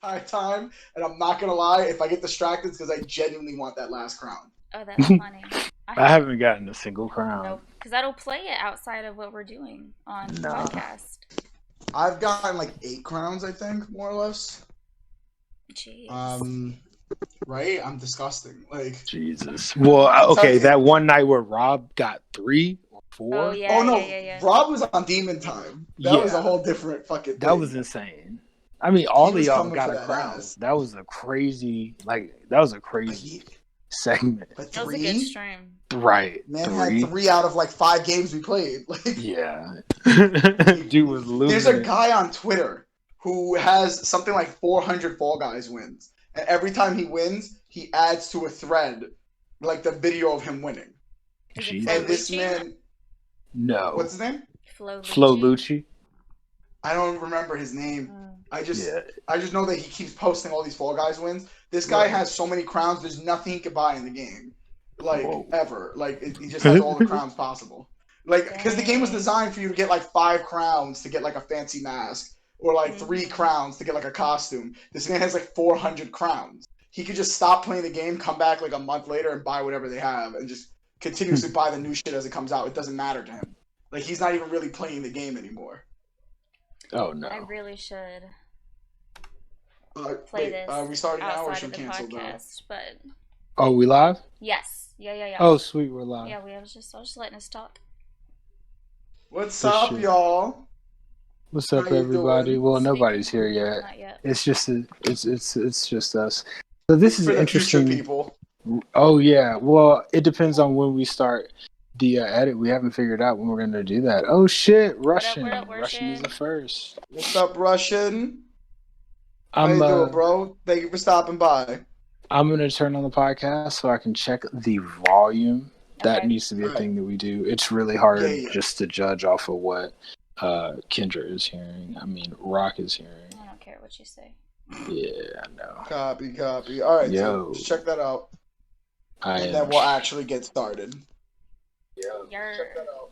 entire time, and I'm not gonna lie, if I get distracted, it's because I genuinely want that last crown. Oh, that's funny. I haven't gotten a single crown. Nope, because that'll play it outside of what we're doing on the podcast. I've gotten like 8 crowns, I think, more or less. Jeez. Right? I'm disgusting. Like Jesus. Well, okay, that one night where Rob got 3 or 4. Oh yeah. Oh no, yeah. Rob was on demon time. That was a whole different fucking thing. That was insane. I mean, all of y'all got a that crown. ass. That was a crazy, segment. But That was a good stream. Right. Man had 3 out of like 5 games we played. Like, yeah. Dude was losing. There's a guy on Twitter who has something like 400 Fall Guys wins. And every time he wins, he adds to a thread like the video of him winning. Jesus. And this man... No. What's his name? Flo Lucci. I don't remember his name. I just know that he keeps posting all these Fall Guys wins. This guy has so many crowns, there's nothing he could buy in the game. Like, ever. Like, he just has all the crowns possible. Like, because the game was designed for you to get like 5 crowns to get like a fancy mask. Or like 3 crowns to get like a costume. This man has like 400 crowns. He could just stop playing the game, come back like a month later and buy whatever they have. And just continuously buy the new shit as it comes out. It doesn't matter to him. Like, he's not even really playing the game anymore. Oh, no. I really should play this. Are we starting now or should we cancel podcast, but... Oh, we live? Yes. Yeah. Oh, sweet, we're live. Yeah, I was just letting us talk. What's up, y'all? What's up, everybody? Well, nobody's here yet. Not yet. It's just it's just us. So this is interesting. People. Oh yeah. Well, it depends on when we start the edit. We haven't figured out when we're gonna do that. Oh shit, Russian. What up, Russian is the first. What's up, Russian? How you doing, bro? Thank you for stopping by. I'm gonna turn on the podcast so I can check the volume. That needs to be a thing that we do. It's really hard just to judge off of what Kendra is hearing. I mean, Rock is hearing. I don't care what you say. Yeah, I know. Copy. All right, so check that out. And then we'll actually get started. Check that out.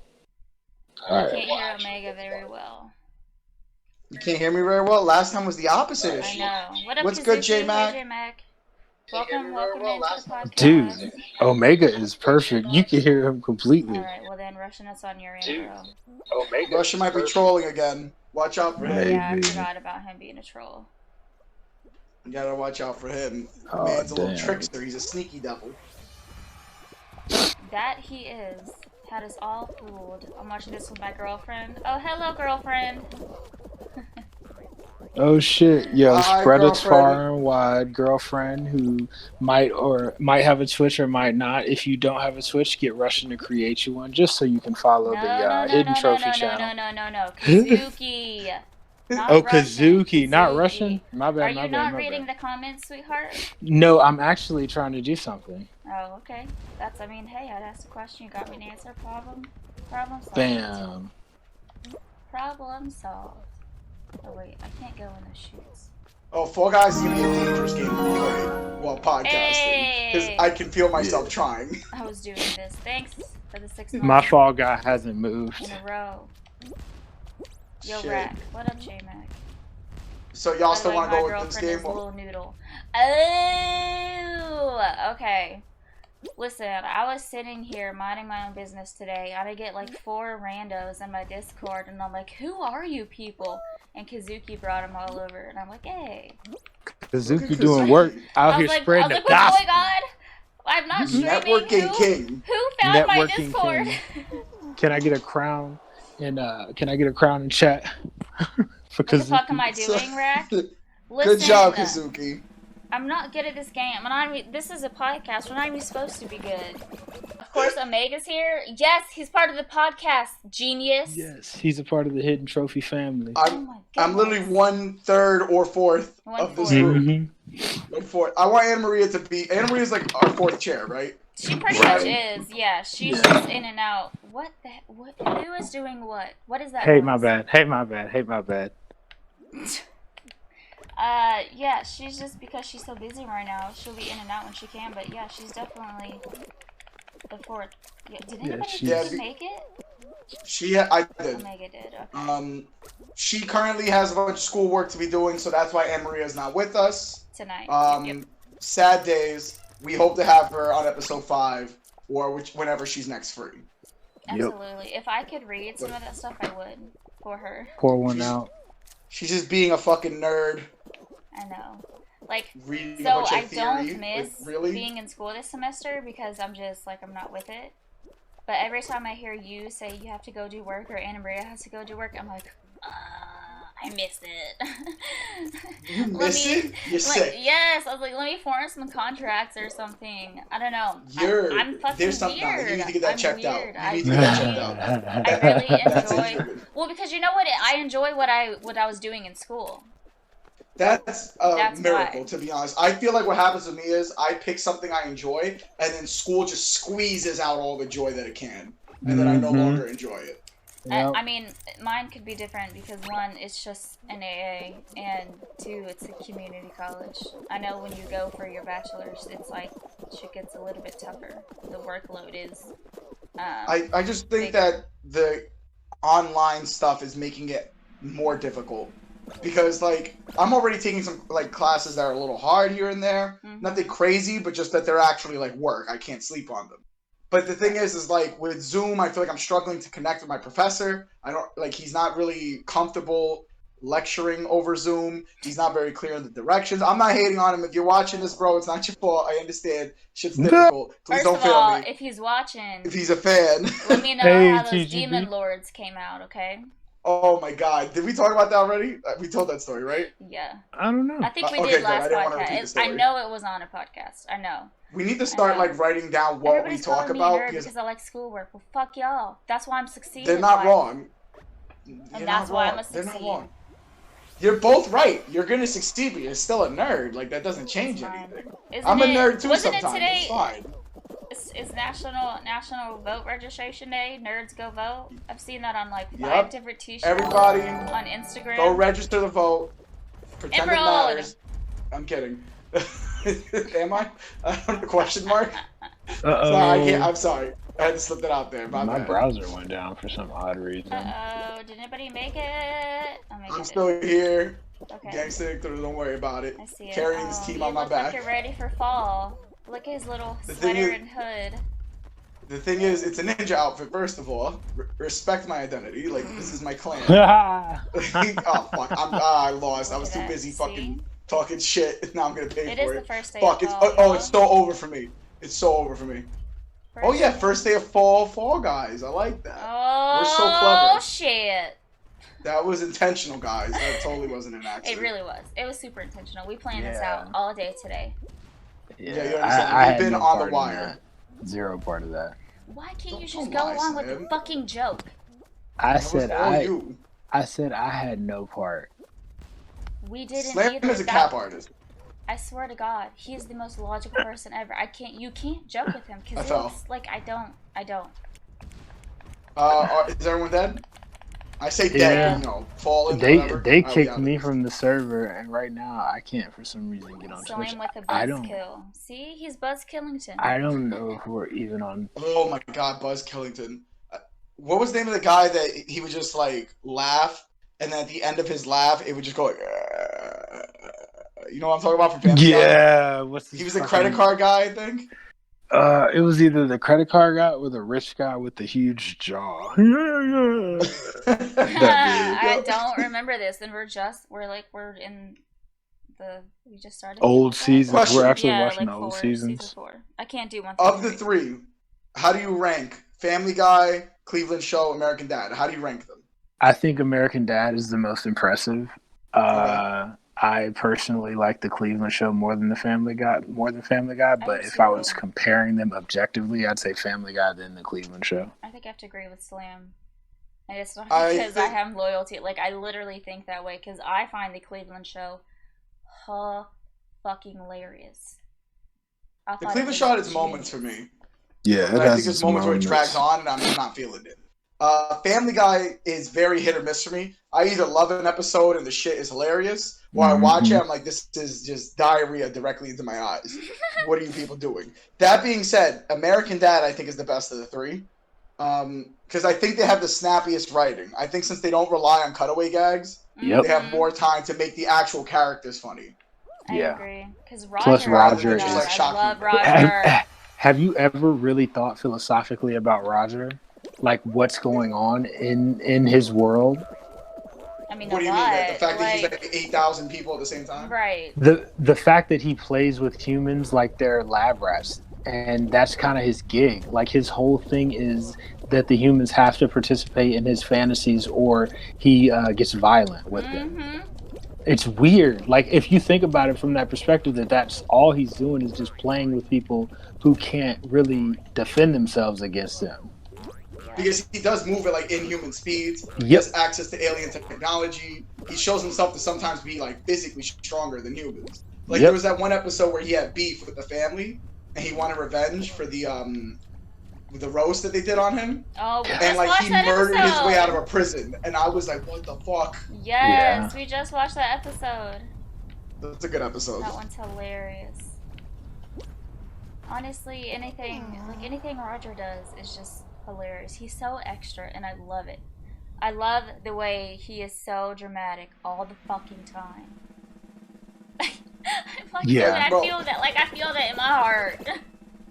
I can't hear Omega very well. You can't hear me very well? Last time was the opposite issue. I know. What's good, J-Mac? Hey, J-Mac. Welcome into the podcast. Dude, Omega is perfect. You can hear him completely. Alright, well then, Russian, it's on your end, bro. Russian might be trolling again. Watch out for him. Yeah, I forgot about him being a troll. You gotta watch out for him. Oh, Man's a little trickster. He's a sneaky devil. That he is. Had us all fooled. I'm watching this with my girlfriend. Oh, hello, girlfriend. Oh shit, yo, Hi, spread it girlfriend. far and wide, girlfriend who might have a Twitch or might not. If you don't have a Twitch, get Russian to create you one just so you can follow the Hidden Trophy channel. No. Kazuki. Oh, Kazuki, not Russian? My bad, Are you not reading the comments, sweetheart? No, I'm actually trying to do something. Oh, okay. That's, I mean, hey, I'd asked a question, you got me an answer, problem solved. Bam. Problem solved. Oh wait, I can't go in the shoots. Oh, Fall Guys is gonna be a dangerous game to play while podcasting. Because I can feel myself trying. I was doing this. Thanks for the 6 months. My Fall Guy hasn't moved. In a row. Yo, Shit. Rack. What up, J-Mac? So y'all still want to go with this game? Little noodle. Oh, okay. Listen, I was sitting here minding my own business today, and I get like 4 randos in my Discord, and I'm like, who are you people? And Kazuki brought them all over, and I'm like, hey. Kazuki doing work out here spreading the gospel. What's going on? I'm not streaming. Networking king. Who found my Discord? Can I get a crown? And can I get a crown in chat? What the fuck am I doing, Rack? Good job, Kazuki. I'm not good at this game. This is a podcast. We're not even supposed to be good. Of course, Omega's here. Yes, he's part of the podcast. Genius. Yes, he's a part of the Hidden Trophy family. I'm literally 1/3 or 4th of this group. 1/4. I want Anna Maria to be. Anna Maria's like our 4th chair, right? She pretty much is. Yeah, she's just in and out. What the? What? Who is doing what? What is that? Hey, my bad. Hey, my bad. Yeah, she's just, because she's so busy right now, she'll be in and out when she can, but yeah, she's definitely the 4th. Yeah, did anybody make it? I did. Omega did. Okay. She currently has a bunch of schoolwork to be doing, so that's why Anne Maria is not with us Tonight. Yep. Sad days. We hope to have her on episode 5 or whenever she's next free. Absolutely. If I could read some of that stuff, I would for her. Pour one out. She's just being a fucking nerd. I know. Like, reading so a bunch of I theory. don't miss being in school this semester because I'm just like, I'm not with it. But every time I hear you say you have to go do work or Anna Maria has to go do work, I'm like, I miss it. You miss it? You're sick. Yes, I was like, let me form some contracts or something. I don't know. I'm fucking there's something weird. You need to get that checked out. I really enjoy. Well, because you know what? I enjoy what I was doing in school. That's a miracle, to be honest. I feel like what happens with me is I pick something I enjoy, and then school just squeezes out all the joy that it can, and then I no longer enjoy it. Yep. I mean, mine could be different because 1, it's just an AA, and 2, it's a community college. I know when you go for your bachelor's, it's like shit gets a little bit tougher. The workload is. I just think that the online stuff is making it more difficult. Because, like, I'm already taking some, like, classes that are a little hard here and there. Nothing crazy, but just that they're actually, like, work. I can't sleep on them. But the thing is, like, with Zoom, I feel like I'm struggling to connect with my professor. He's not really comfortable lecturing over Zoom. He's not very clear in the directions. I'm not hating on him. If you're watching this, bro, it's not your fault. I understand. Shit's difficult. Please don't fail me. If he's watching. If he's a fan. Let me know how those Demon Lords came out, okay? Oh my god. Did we talk about that already? We told that story, right? Yeah. I don't know. I think we did last podcast. I know it was on a podcast. I know. We need to start like writing down what we talk about because I like schoolwork. Well, fuck y'all. That's why I'm succeeding. They're not wrong. And that's why I'm a succeed. They're not wrong. You're both right. You're gonna succeed, but you're still a nerd. Like that doesn't change anything. I'm a nerd too sometimes. It's fine. Is National Vote Registration Day? Nerds go vote. I've seen that on like 5 different T-shirts. Everybody on Instagram. Go register to vote. Pretend it matters. I'm kidding. Am I? Question mark? Uh-oh. I'm sorry. I had to slip that out there. My browser went down for some odd reason. Uh-oh. Did anybody make it? I'm still here. Okay. Gangsta, don't worry about it. I see it. Carrying this team on my back. Like you're ready for fall. Look at his little sweater and hood. The thing is, it's a ninja outfit, first of all. Respect my identity. Like, this is my clan. Oh, fuck. I lost. I was too busy fucking talking shit. Now I'm gonna pay for it. It is the first day fuck, of fall. Oh, it's so over for me. It's so over for me. First day of Fall Guys. I like that. Oh, we're so clever. Oh, shit. That was intentional, guys. That totally wasn't an accident. It really was. It was super intentional. We planned this out all day today. Yeah, you understand. We've been on the wire. Zero part of that. Why can't you just go along with the fucking joke? I said I had no part. We didn't Slam either. is a cap artist. I swear to God, he is the most logical person ever. You can't joke with him because it's like I don't. Is everyone dead? I say dead, fallen. They kicked me from the server, and right now I can't for some reason get on Twitch. With a buzzkill. See, he's Buzz Killington. I don't know if we're even on. Oh my God, Buzz Killington. What was the name of the guy that he would just like laugh, and then at the end of his laugh, it would just go like. You know what I'm talking about from Family Guy? Yeah, he was a credit card guy, I think. It was either the credit card guy or the rich guy with the huge jaw. I don't remember this, and we just started old seasons. Question. We're actually watching old seasons. Season 4. I can't do one. Of the 3, how do you rank Family Guy, Cleveland Show, American Dad? How do you rank them? I think American Dad is the most impressive. I personally like the Cleveland Show more than Family Guy. But if I was comparing them objectively, I'd say Family Guy than the Cleveland Show. I think I have to agree with Slam. And it's not because I have loyalty. Like, I literally think that way because I find the Cleveland Show fucking hilarious. The Cleveland Show had its moments for me. Yeah, I think there's moments where it drags on and I'm just not feeling it. Family Guy is very hit or miss for me. I either love an episode and the shit is hilarious, or I watch it, I'm like, this is just diarrhea directly into my eyes. What are you people doing? That being said, American Dad, I think, is the best of the 3. Because I think they have the snappiest writing. I think since they don't rely on cutaway gags, Yep. they have more time to make the actual characters funny. I agree. Because Plus Roger is like I love Roger. Have you ever really thought philosophically about Roger? Like what's going on in his world? I mean, what do you mean? The fact that he's like 8,000 people at the same time? Right. The fact that he plays with humans like they're lab rats, and that's kind of his gig. Like his whole thing is that the humans have to participate in his fantasies, or he gets violent with them. It's weird. Like if you think about it from that perspective, that's all he's doing is just playing with people who can't really defend themselves against him. Because he does move at like inhuman speeds. He has access to alien technology. He shows himself to sometimes be like physically stronger than humans. Like there was that one episode where he had beef with the family and he wanted revenge for the roast that they did on him. Oh, and like he murdered his way out of a prison, and I was like, what the fuck? Yes, we just watched that episode. That's a good episode. That one's hilarious. Honestly, anything Roger does is just hilarious. He's so extra, and I love it. I love the way he is so dramatic all the fucking time. I feel that. Like I feel that in my heart.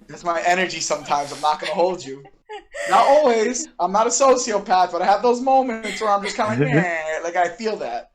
That's my energy sometimes. I'm not going to hold you. Not always. I'm not a sociopath, but I have those moments where I'm just kind of like I feel that.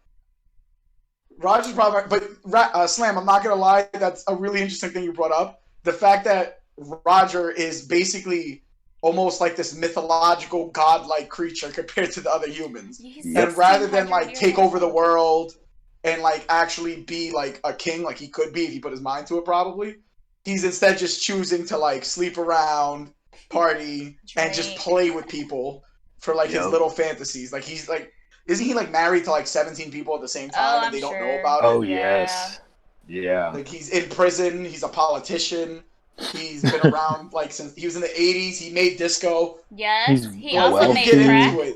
Roger's probably... But, Slam, I'm not going to lie. That's a really interesting thing you brought up. The fact that Roger is basically almost like this mythological, godlike creature compared to the other humans. And rather than, like, take over the world and, like, actually be, like, a king, like he could be if he put his mind to it, probably... He's instead just choosing to like sleep around, party, and just play with people for like his little fantasies. Like he's like, isn't he like married to like 17 people at the same time and they don't know about it? Oh yes, yeah. Like he's in prison. He's a politician. He's been around like since he was in the 80s. He made disco. Yes, he also made crack.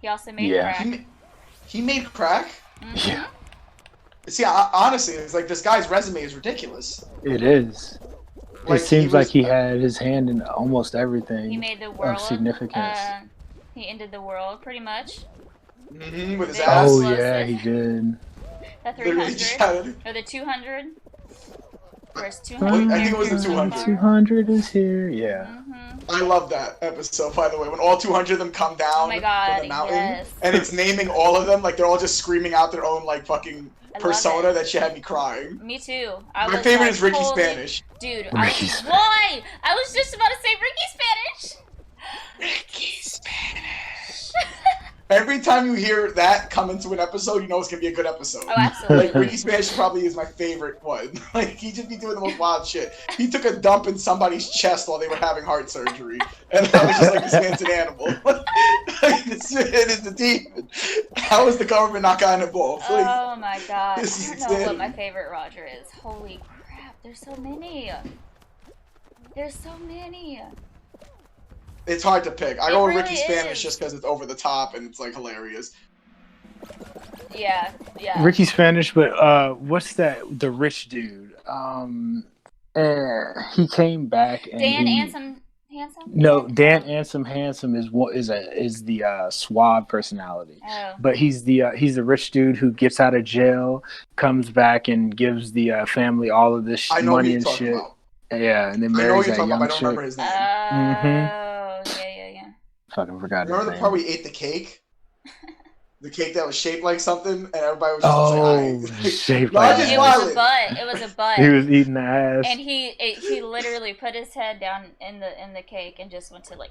He also made crack. He made crack. Yeah. See, honestly, it's like this guy's resume is ridiculous. It is. Like, it seems like he had his hand in almost everything. He made the world of significance. He ended the world pretty much. With his ass. Oh yeah, he did. The 300 or the 200. Where's 200? I think it was the 200. 200 is here. Yeah. I love that episode, by the way, when all 200 of them come down from the mountain, and it's naming all of them, like they're all just screaming out their own like fucking persona. That shit had me crying. Me too. My favorite is Ricky Spanish. Dude, why? I was just about to say Ricky Spanish. Ricky Spanish. Every time you hear that come into an episode, you know it's gonna be a good episode. Oh, absolutely. Like Ricky Spanish probably is my favorite one. Like he just be doing the most wild shit. He took a dump in somebody's chest while they were having heart surgery, and I was just like, this man's an animal. This man is the demon. How is the government not gotten involved? Like, oh my god! I don't know what my favorite Roger is. Holy crap! There's so many. There's so many. It's hard to pick. I go with Ricky Spanish just because it's over the top and it's like hilarious. Yeah. Ricky Spanish, but what's that? The rich dude. He came back and Dan Handsome. No, Dan Handsome is the suave personality. Oh. But he's the rich dude who gets out of jail, comes back and gives the family all of this money and shit. About. Yeah, and then marries that young I don't chick. remember his name. Yeah. Fucking forgot. Remember the part where we ate the cake? The cake that was shaped like something, and everybody was just like, shaped like it was a butt. It was a butt. He was eating the ass. And he literally put his head down in the cake and just went to like.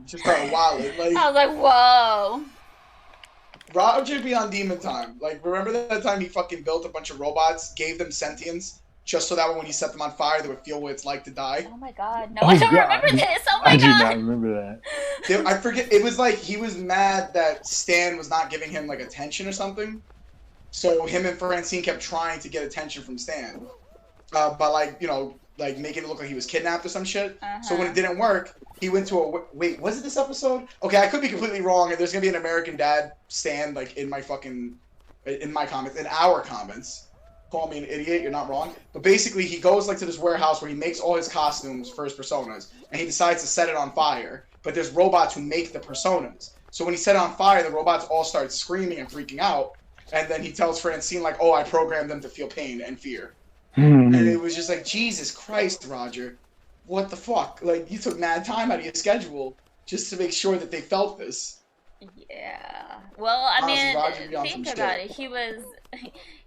Just started wilding. Like, I was like, whoa. Roger be on demon time. Like, remember that time he fucking built a bunch of robots, gave them sentience, just so that when he set them on fire, they would feel what it's like to die? Oh my god. No, I don't remember this. Oh my god. I do not remember that. I forget. It was like he was mad that Stan was not giving him like attention or something. So him and Francine kept trying to get attention from Stan. By like, you know, like making it look like he was kidnapped or some shit. So when it didn't work, he went to wait, was it this episode? Okay, I could be completely wrong. And there's gonna be an American Dad Stan like in my comments, in our comments. Call me an idiot, you're not wrong. But basically, he goes like to this warehouse where he makes all his costumes for his personas, and he decides to set it on fire. but there's robots who make the personas. So when he set it on fire, the robots all start screaming and freaking out. And then he tells Francine, like, oh, I programmed them to feel pain and fear. And it was just like, Jesus Christ, Roger. What the fuck? Like, you took mad time out of your schedule just to make sure that they felt this. Yeah. Well, I mean, Roger, think about it.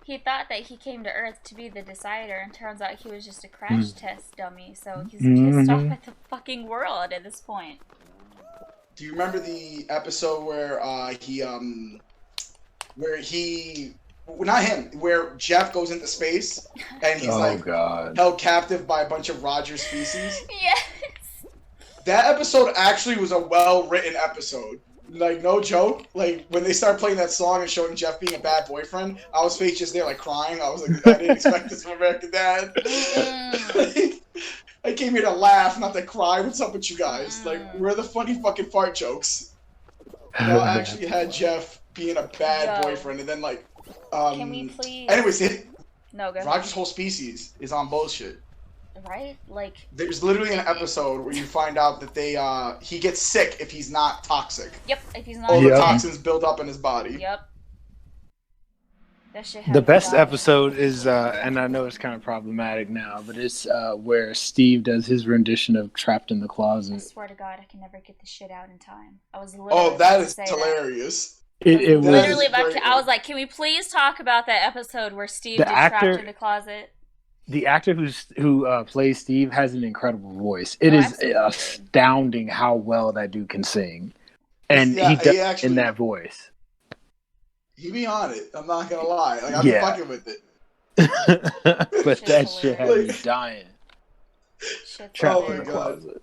He thought that he came to Earth to be the decider, and turns out he was just a crash test dummy. So he's pissed off at the fucking world at this point. Do you remember the episode where where Jeff goes into space and he's held captive by a bunch of Roger's species? Yes. That episode actually was a well-written episode. Like, no joke. Like, when they started playing that song and showing Jeff being a bad boyfriend, I was face just there, like, crying. I was like, I didn't expect this from American Dad. Like, I came here to laugh, not to cry. What's up with you guys? Like, where are the funny fucking fart jokes? Y'all actually had Jeff being a bad boyfriend, and then, like, can we please... Anyways, No, go ahead. Roger's whole species is on bullshit. Right? Like... There's literally an episode where you find out that he gets sick if he's not toxic. Yep, if he's not... All the toxins build up in his body. Yep. That shit the best episode is, and I know it's kind of problematic now, but it's where Steve does his rendition of Trapped in the Closet. I swear to God, I can never get this shit out in time. I was literally that is hilarious. It was literally about to, I was like, can we please talk about that episode where Steve gets trapped in the closet? The actor who plays Steve has an incredible voice. It is astounding how well that dude can sing, and he does actually, in that voice. He be on it. I'm not gonna lie. Like, I'm fucking with it. But that shit had me dying. Trapped in the closet.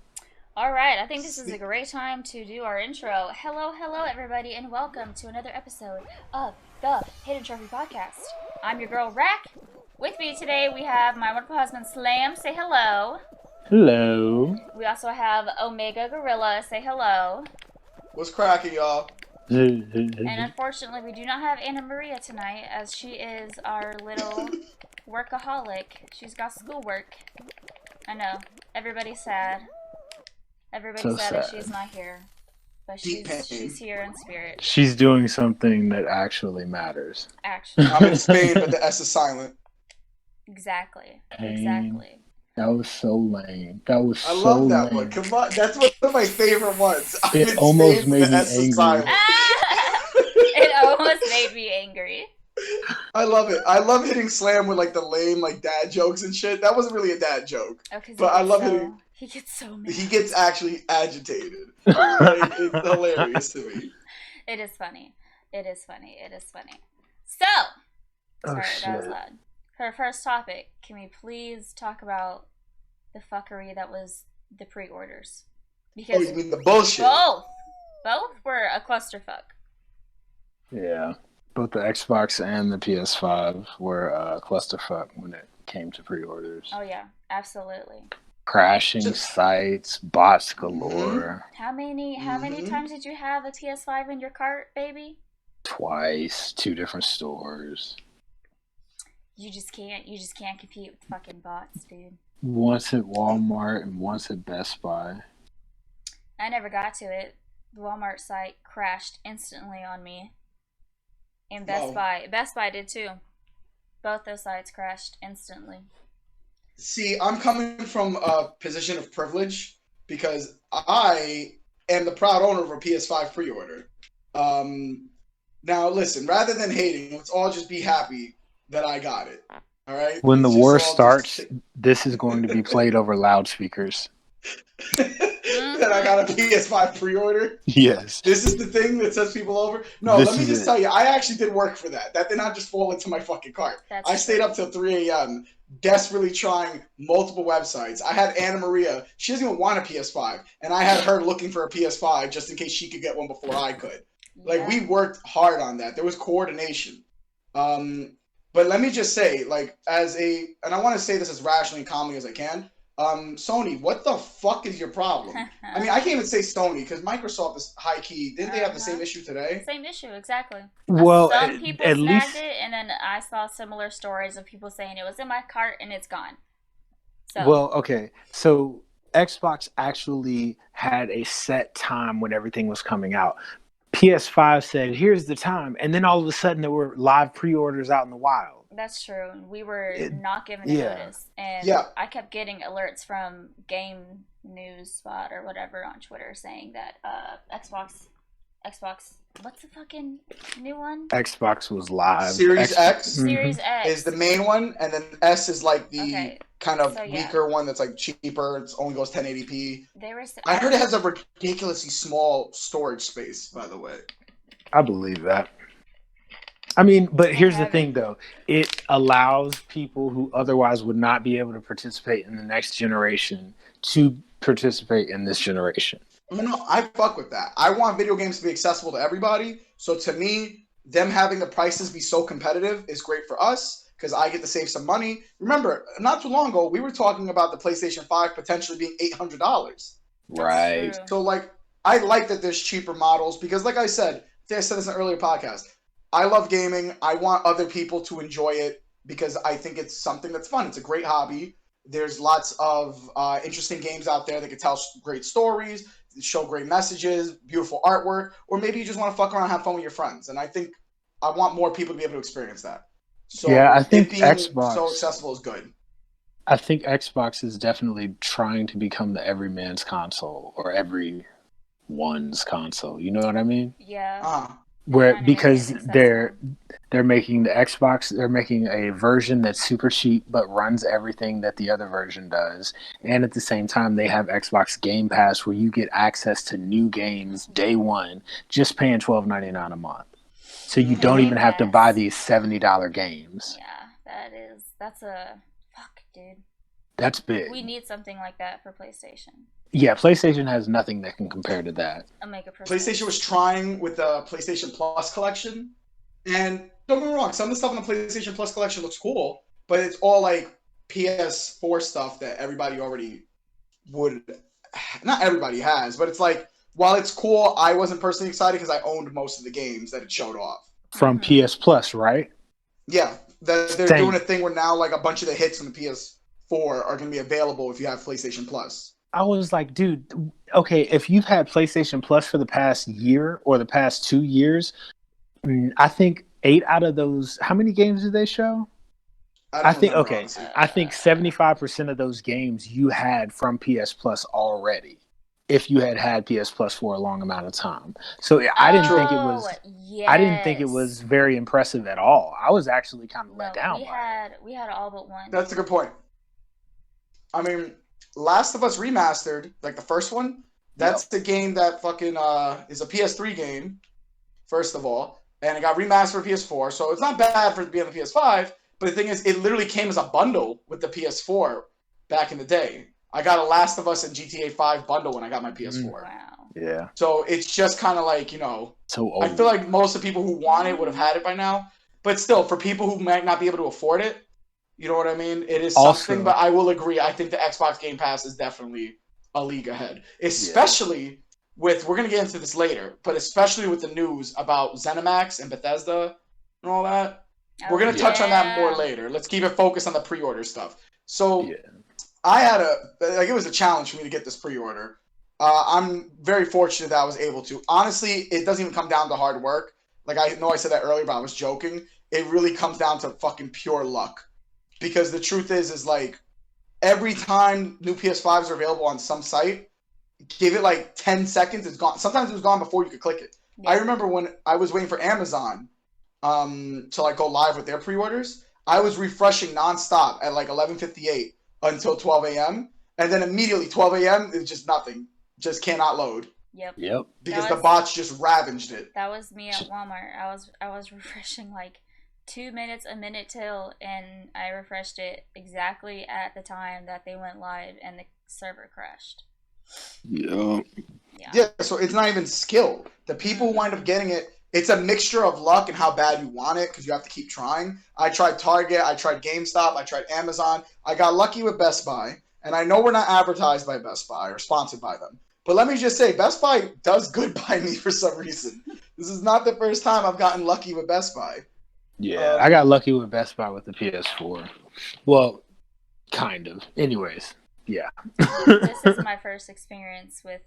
Alright, I think this is a great time to do our intro. Hello, everybody, and welcome to another episode of the Hidden Trophy Podcast. I'm your girl, Rack. With me today, we have my wonderful husband, Slam. Say hello. Hello. We also have Omega Gorilla. Say hello. What's cracking, y'all? And unfortunately, we do not have Anna Maria tonight, as she is our little workaholic. She's got schoolwork. I know. Everybody's sad. Everybody's sad that she's not here. But she's here in spirit. She's doing something that actually matters. Actually. I'm in Spain, but the S is silent. Exactly. That was so lame. I love that one. Come on, that's one of my favorite ones. It almost made me angry. It almost made me angry. I love it. I love hitting Slam with like the lame like dad jokes and shit. That wasn't really a dad joke. But I love hitting. He gets so mad. He gets actually agitated. Like, it's hilarious to me. It is funny. So, sorry, that was loud. For our first topic, can we please talk about the fuckery that was the pre-orders? Because you mean the bullshit? Both were a clusterfuck. Yeah, both the Xbox and the PS5 were a clusterfuck when it came to pre-orders. Oh yeah, absolutely. Crashing sites, bots galore. How many times did you have a PS5 in your cart, baby? Twice, 2 different stores. You just can't compete with fucking bots, dude. Once at Walmart and once at Best Buy. I never got to it. The Walmart site crashed instantly on me. And Best Buy did too. Both those sites crashed instantly. See, I'm coming from a position of privilege because I am the proud owner of a PS5 pre-order. Now listen, rather than hating, let's all just be happy that I got it. All right. When the war starts, this is going to be played over loudspeakers. That I got a PS5 pre-order. Yes. This is the thing that sets people over. No, let me just tell you, I actually did work for that. That did not just fall into my fucking cart. I stayed up till 3 a.m. desperately trying multiple websites. I had Anna Maria. She doesn't even want a PS5, and I had her looking for a PS5 just in case she could get one before I could. Like, we worked hard on that. There was coordination. But let me just say, like, and I want to say this as rationally and calmly as I can, Sony, what the fuck is your problem? I mean, I can't even say Sony, because Microsoft is high-key. Didn't they have the same issue today? Same issue, exactly. Well, some people snagged it, and then I saw similar stories of people saying it was in my cart and it's gone. So. Well, okay. So Xbox actually had a set time when everything was coming out. PS5 said, "Here's the time," and then all of a sudden there were live pre-orders out in the wild. That's true. We were not given a Yeah. notice, and I kept getting alerts from Game News Spot or whatever on Twitter saying that Xbox, what's the fucking new one? Xbox was live. Series X Series X is the main one, and then S is like the kind of weaker one that's like cheaper. It only goes 1080p. I heard it has a ridiculously small storage space, by the way. I believe that. I mean, but here's the thing, though. It allows people who otherwise would not be able to participate in the next generation to participate in this generation. No, I fuck with that. I want video games to be accessible to everybody. So to me, them having the prices be so competitive is great for us because I get to save some money. Remember, not too long ago, we were talking about the PlayStation 5 potentially being $800. Right. So, like, I like that there's cheaper models because, like I said this in an earlier podcast, I love gaming. I want other people to enjoy it because I think it's something that's fun. It's a great hobby. There's lots of interesting games out there that can tell great stories, show great messages, beautiful artwork, or maybe you just want to fuck around and have fun with your friends. And I think I want more people to be able to experience that. So I think being Xbox so accessible is good. I think Xbox is definitely trying to become the everyman's console or everyone's console. You know what I mean? Yeah. Because they're making the Xbox, they're making a version that's super cheap but runs everything that the other version does, and at the same time they have Xbox Game Pass where you get access to new games day one, just paying $12.99 a month, so you don't even have to buy these $70 games. Yeah, that's a fuck, dude. That's big. We need something like that for PlayStation. Yeah, PlayStation has nothing that can compare to that. PlayStation was trying with the PlayStation Plus collection, and don't get me wrong, some of the stuff in the PlayStation Plus collection looks cool, but it's all like PS4 stuff that everybody already not everybody has, but it's like, while it's cool, I wasn't personally excited because I owned most of the games that it showed off. From PS Plus, right? Yeah, they're doing a thing where now like a bunch of the hits from the PS4 are going to be available if you have PlayStation Plus. I was like, dude, okay, if you've had PlayStation Plus for the past year or the past 2 years, I think 8 out of those, how many games did they show? I think 75% of those games you had from PS Plus already, if you had PS Plus for a long amount of time. So I didn't think it was very impressive at all. I was actually kind of let down. We had all but one. That's a good point. I mean, Last of Us Remastered, like the first one, that's the game that fucking is a PS3 game, first of all, and it got remastered for PS4, so it's not bad for it to be on the PS5, but the thing is, it literally came as a bundle with the PS4 back in the day. I got a Last of Us and GTA 5 bundle when I got my PS4. Wow. Yeah. So it's just kind of like, so old. I feel like most of the people who want it would have had it by now, but still, for people who might not be able to afford it, you know what I mean? It is something, but I will agree. I think the Xbox Game Pass is definitely a league ahead. Especially with, we're going to get into this later, but especially with the news about ZeniMax and Bethesda and all that. We're going to touch on that more later. Let's keep it focused on the pre-order stuff. So I had it was a challenge for me to get this pre-order. I'm very fortunate that I was able to. Honestly, it doesn't even come down to hard work. Like, I know I said that earlier, but I was joking. It really comes down to fucking pure luck. Because the truth is like, every time new PS5s are available on some site, give it like 10 seconds, it's gone. Sometimes it was gone before you could click it. Yeah. I remember when I was waiting for Amazon to like go live with their pre-orders, I was refreshing nonstop at like 11:58 until 12 a.m. And then immediately 12 a.m. it's just nothing. Just cannot load. Yep. Because the bots just ravaged it. That was me at Walmart. I was refreshing like 2 minutes, a minute till, and I refreshed it exactly at the time that they went live and the server crashed. Yeah, so it's not even skill. The people who wind up getting it, it's a mixture of luck and how bad you want it because you have to keep trying. I tried Target, I tried GameStop, I tried Amazon. I got lucky with Best Buy, and I know we're not advertised by Best Buy or sponsored by them. But let me just say, Best Buy does good by me for some reason. This is not the first time I've gotten lucky with Best Buy. Yeah, I got lucky with Best Buy with the PS4. Well, kind of. Anyways, Yeah. This is my first experience with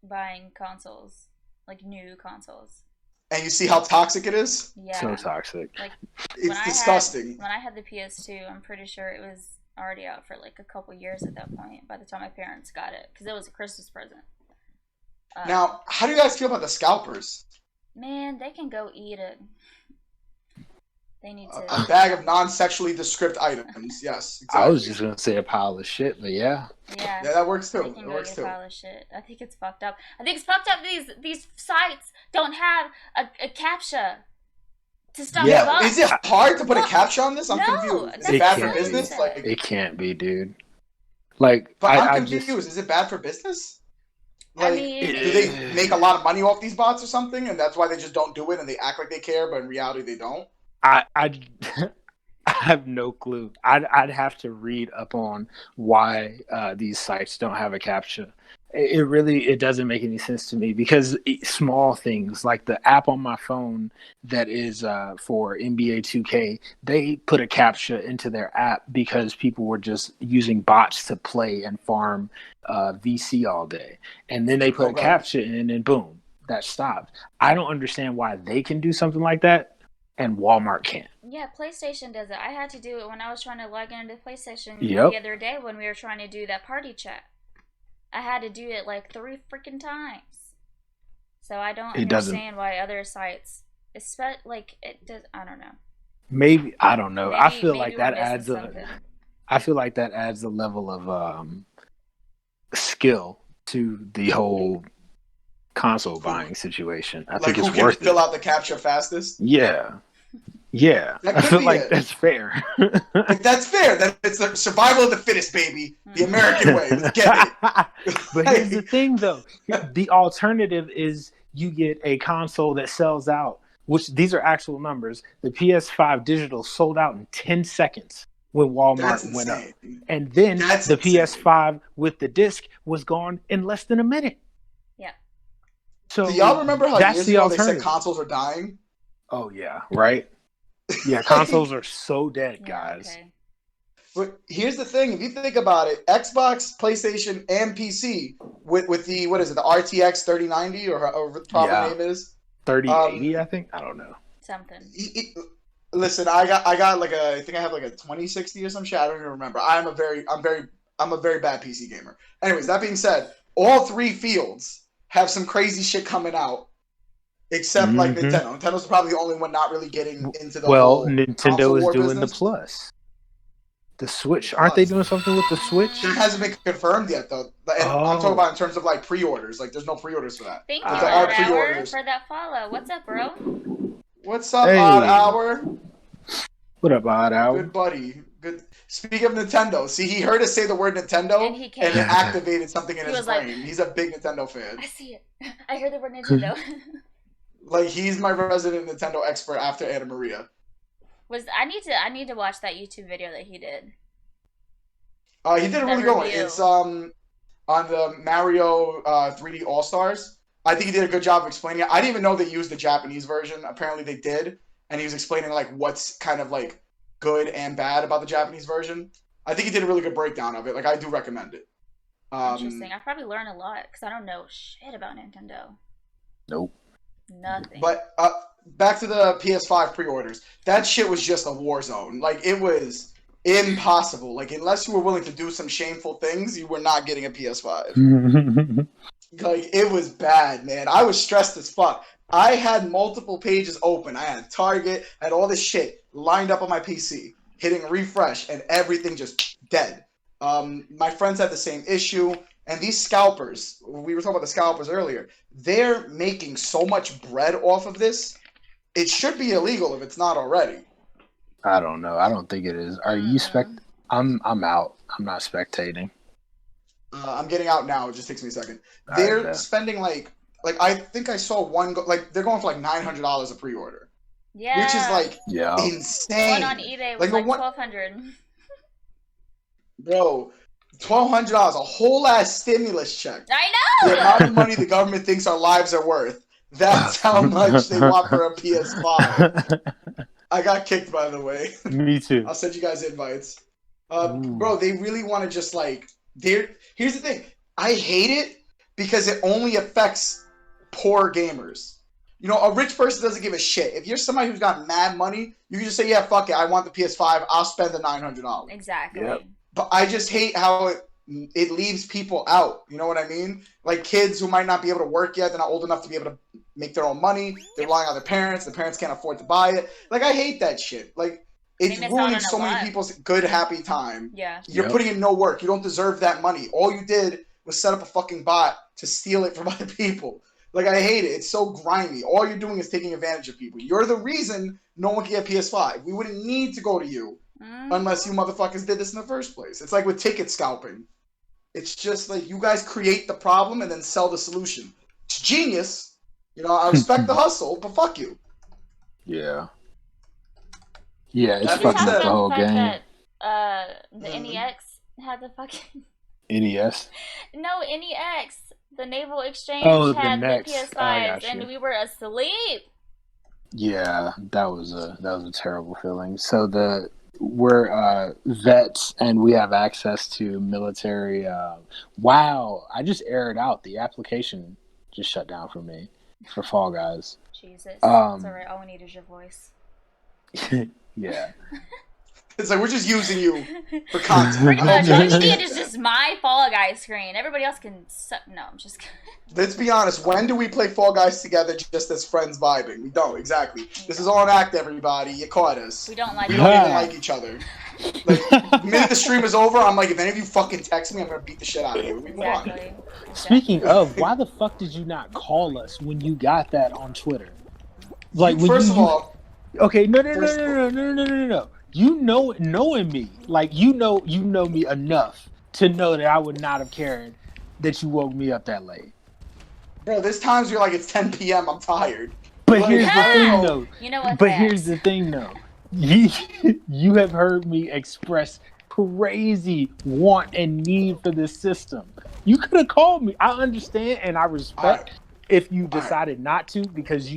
buying consoles, like new consoles. And you see how toxic it is? Yeah. So toxic. Like it's disgusting. When I had the PS2, I'm pretty sure it was already out for like a couple years at that point. By the time my parents got it, because it was a Christmas present. Now, how do you guys feel about the scalpers? Man, they can go eat it. They need to. A bag of non-sexually descript items. Yes, exactly. I was just gonna say a pile of shit, but yeah. Yeah, that works too. They can it go works eat too. a pile of shit. I think it's fucked up. These sites don't have a CAPTCHA to stop the bot. Is it hard to put a CAPTCHA on this? I'm confused. Is it bad for business? Like, it can't be, dude. Like, but I'm confused. Is it bad for business? Like, do they make a lot of money off these bots or something, and that's why they just don't do it, and they act like they care, but in reality they don't? I have no clue. I'd have to read up on why these sites don't have a CAPTCHA. It doesn't make any sense to me, because small things like the app on my phone that is for NBA 2K, they put a CAPTCHA into their app because people were just using bots to play and farm VC all day, and then they put a CAPTCHA in, and boom, that stopped. I don't understand why they can do something like that and Walmart can't. Yeah, PlayStation does it. I had to do it when I was trying to log into PlayStation the other day when we were trying to do that party chat. I had to do it like 3 freaking times. So I don't understand why other sites, like it does. I don't know. Maybe I don't know. I feel like that adds a level of skill to the whole console buying situation. I think it's worth it. Who can fill out the CAPTCHA fastest? Yeah. I feel like that's fair. Like, that's fair. That it's the survival of the fittest, baby. The American way. Let's get it. But here's the thing, though. The alternative is you get a console that sells out, which these are actual numbers. The PS5 digital sold out in 10 seconds when Walmart went up. And then the PS5 with the disc was gone in less than a minute. Yeah. So do y'all remember how years ago they said consoles are dying? Oh, yeah. Right? Yeah, consoles are so dead, guys. Okay. But here's the thing: if you think about it, Xbox, PlayStation, and PC with the the RTX 3090 or the proper name is 3080, I think. I don't know. Something. Listen, I got I think I have like a 2060 or some shit. I don't even remember. I'm a very bad PC gamer. Anyways, that being said, all 3 fields have some crazy shit coming out. Except like Nintendo. Nintendo's probably the only one not really getting into the whole Nintendo is doing business. The Plus. The Switch. Aren't they doing something with the Switch? It hasn't been confirmed yet, though. And I'm talking about in terms of like pre-orders. Like, there's no pre-orders for that. Thank you, Odd Hour, for that follow. What's up, bro? What's up, Odd Hour? What up, Odd Hour? Good buddy. Good. Speaking of Nintendo, see, he heard us say the word Nintendo, and it activated something in his brain. He's a big Nintendo fan. I see it. I heard the word Nintendo. Like, he's my resident Nintendo expert after Anna Maria. I need to watch that YouTube video that he did. He did a really good one. It's on the Mario 3D All Stars. I think he did a good job of explaining it. I didn't even know they used the Japanese version. Apparently they did, and he was explaining like what's kind of like good and bad about the Japanese version. I think he did a really good breakdown of it. Like, I do recommend it. Interesting. I probably learned a lot because I don't know shit about Nintendo. Nope. Nothing. But back to the PS5 pre-orders. That shit was just a war zone. Like, it was impossible. Like, unless you were willing to do some shameful things, you were not getting a PS5. Like, it was bad, man. I was stressed as fuck. I had multiple pages open. I had Target, I had all this shit lined up on my PC, hitting refresh, and everything just dead. My friends had the same issue. And these scalpers, we were talking about the scalpers earlier, they're making so much bread off of this. It should be illegal if it's not already. I don't know. I don't think it is. Are you I'm out. I'm not spectating. I'm getting out now. It just takes me a second. They're spending like I think I saw one they're going for like $900 a pre-order. Yeah. Which is like insane. One on eBay was like $1,200. Bro, $1,200, a whole ass stimulus check. I know. The amount of money the government thinks our lives are worth. That's how much they want for a PS5. I got kicked, by the way. Me too. I'll send you guys invites. Bro, they really want to just like Here's the thing. I hate it because it only affects poor gamers. You know, a rich person doesn't give a shit. If you're somebody who's got mad money, you can just say, yeah, fuck it, I want the PS5, I'll spend the $900. Exactly. Yep. But I just hate how it leaves people out. You know what I mean? Like kids who might not be able to work yet, they're not old enough to be able to make their own money. They're relying on their parents. The parents can't afford to buy it. Like, I hate that shit. Like, it's ruining so many people's good, happy time. Yeah. You're putting in no work. You don't deserve that money. All you did was set up a fucking bot to steal it from other people. Like, I hate it. It's so grimy. All you're doing is taking advantage of people. You're the reason no one can get PS5. We wouldn't need to go to you unless you motherfuckers did this in the first place. It's like with ticket scalping. It's just like you guys create the problem and then sell the solution. It's genius. You know, I respect the hustle, but fuck you. Yeah. Yeah, it's Did you fucking talk up the about whole the fact game. that the NEX had the fucking... NES? No, NEX. The Naval Exchange the had the NEX. PS5s, and we were asleep. Yeah, that was a terrible feeling. So we're vets, and we have access to military. Wow, I just aired out the application. Just shut down for me for Fall Guys. Jesus, it's alright. All we need is your voice. Yeah. It's like we're just using you for content. Pretty much, all you need is just my Fall Guys screen. Everybody else can no, I'm just kidding. Let's be honest. When do we play Fall Guys together just as friends vibing? We don't, exactly. This is all an act, everybody. You caught us. We don't like We don't even like each other. Like, the minute the stream is over, I'm like, if any of you fucking text me, I'm going to beat the shit out of you. Exactly. Speaking of, why the fuck did you not call us when you got that on Twitter? Like, First of all... Okay, no. You knowing me, like you know me enough to know that I would not have cared that you woke me up that late. Bro, there's times you're like, it's 10 p.m. I'm tired. But like, here's the thing, though. You know what? But here's the thing, though. You have heard me express crazy want and need for this system. You could have called me. I understand and I respect if you decided not to because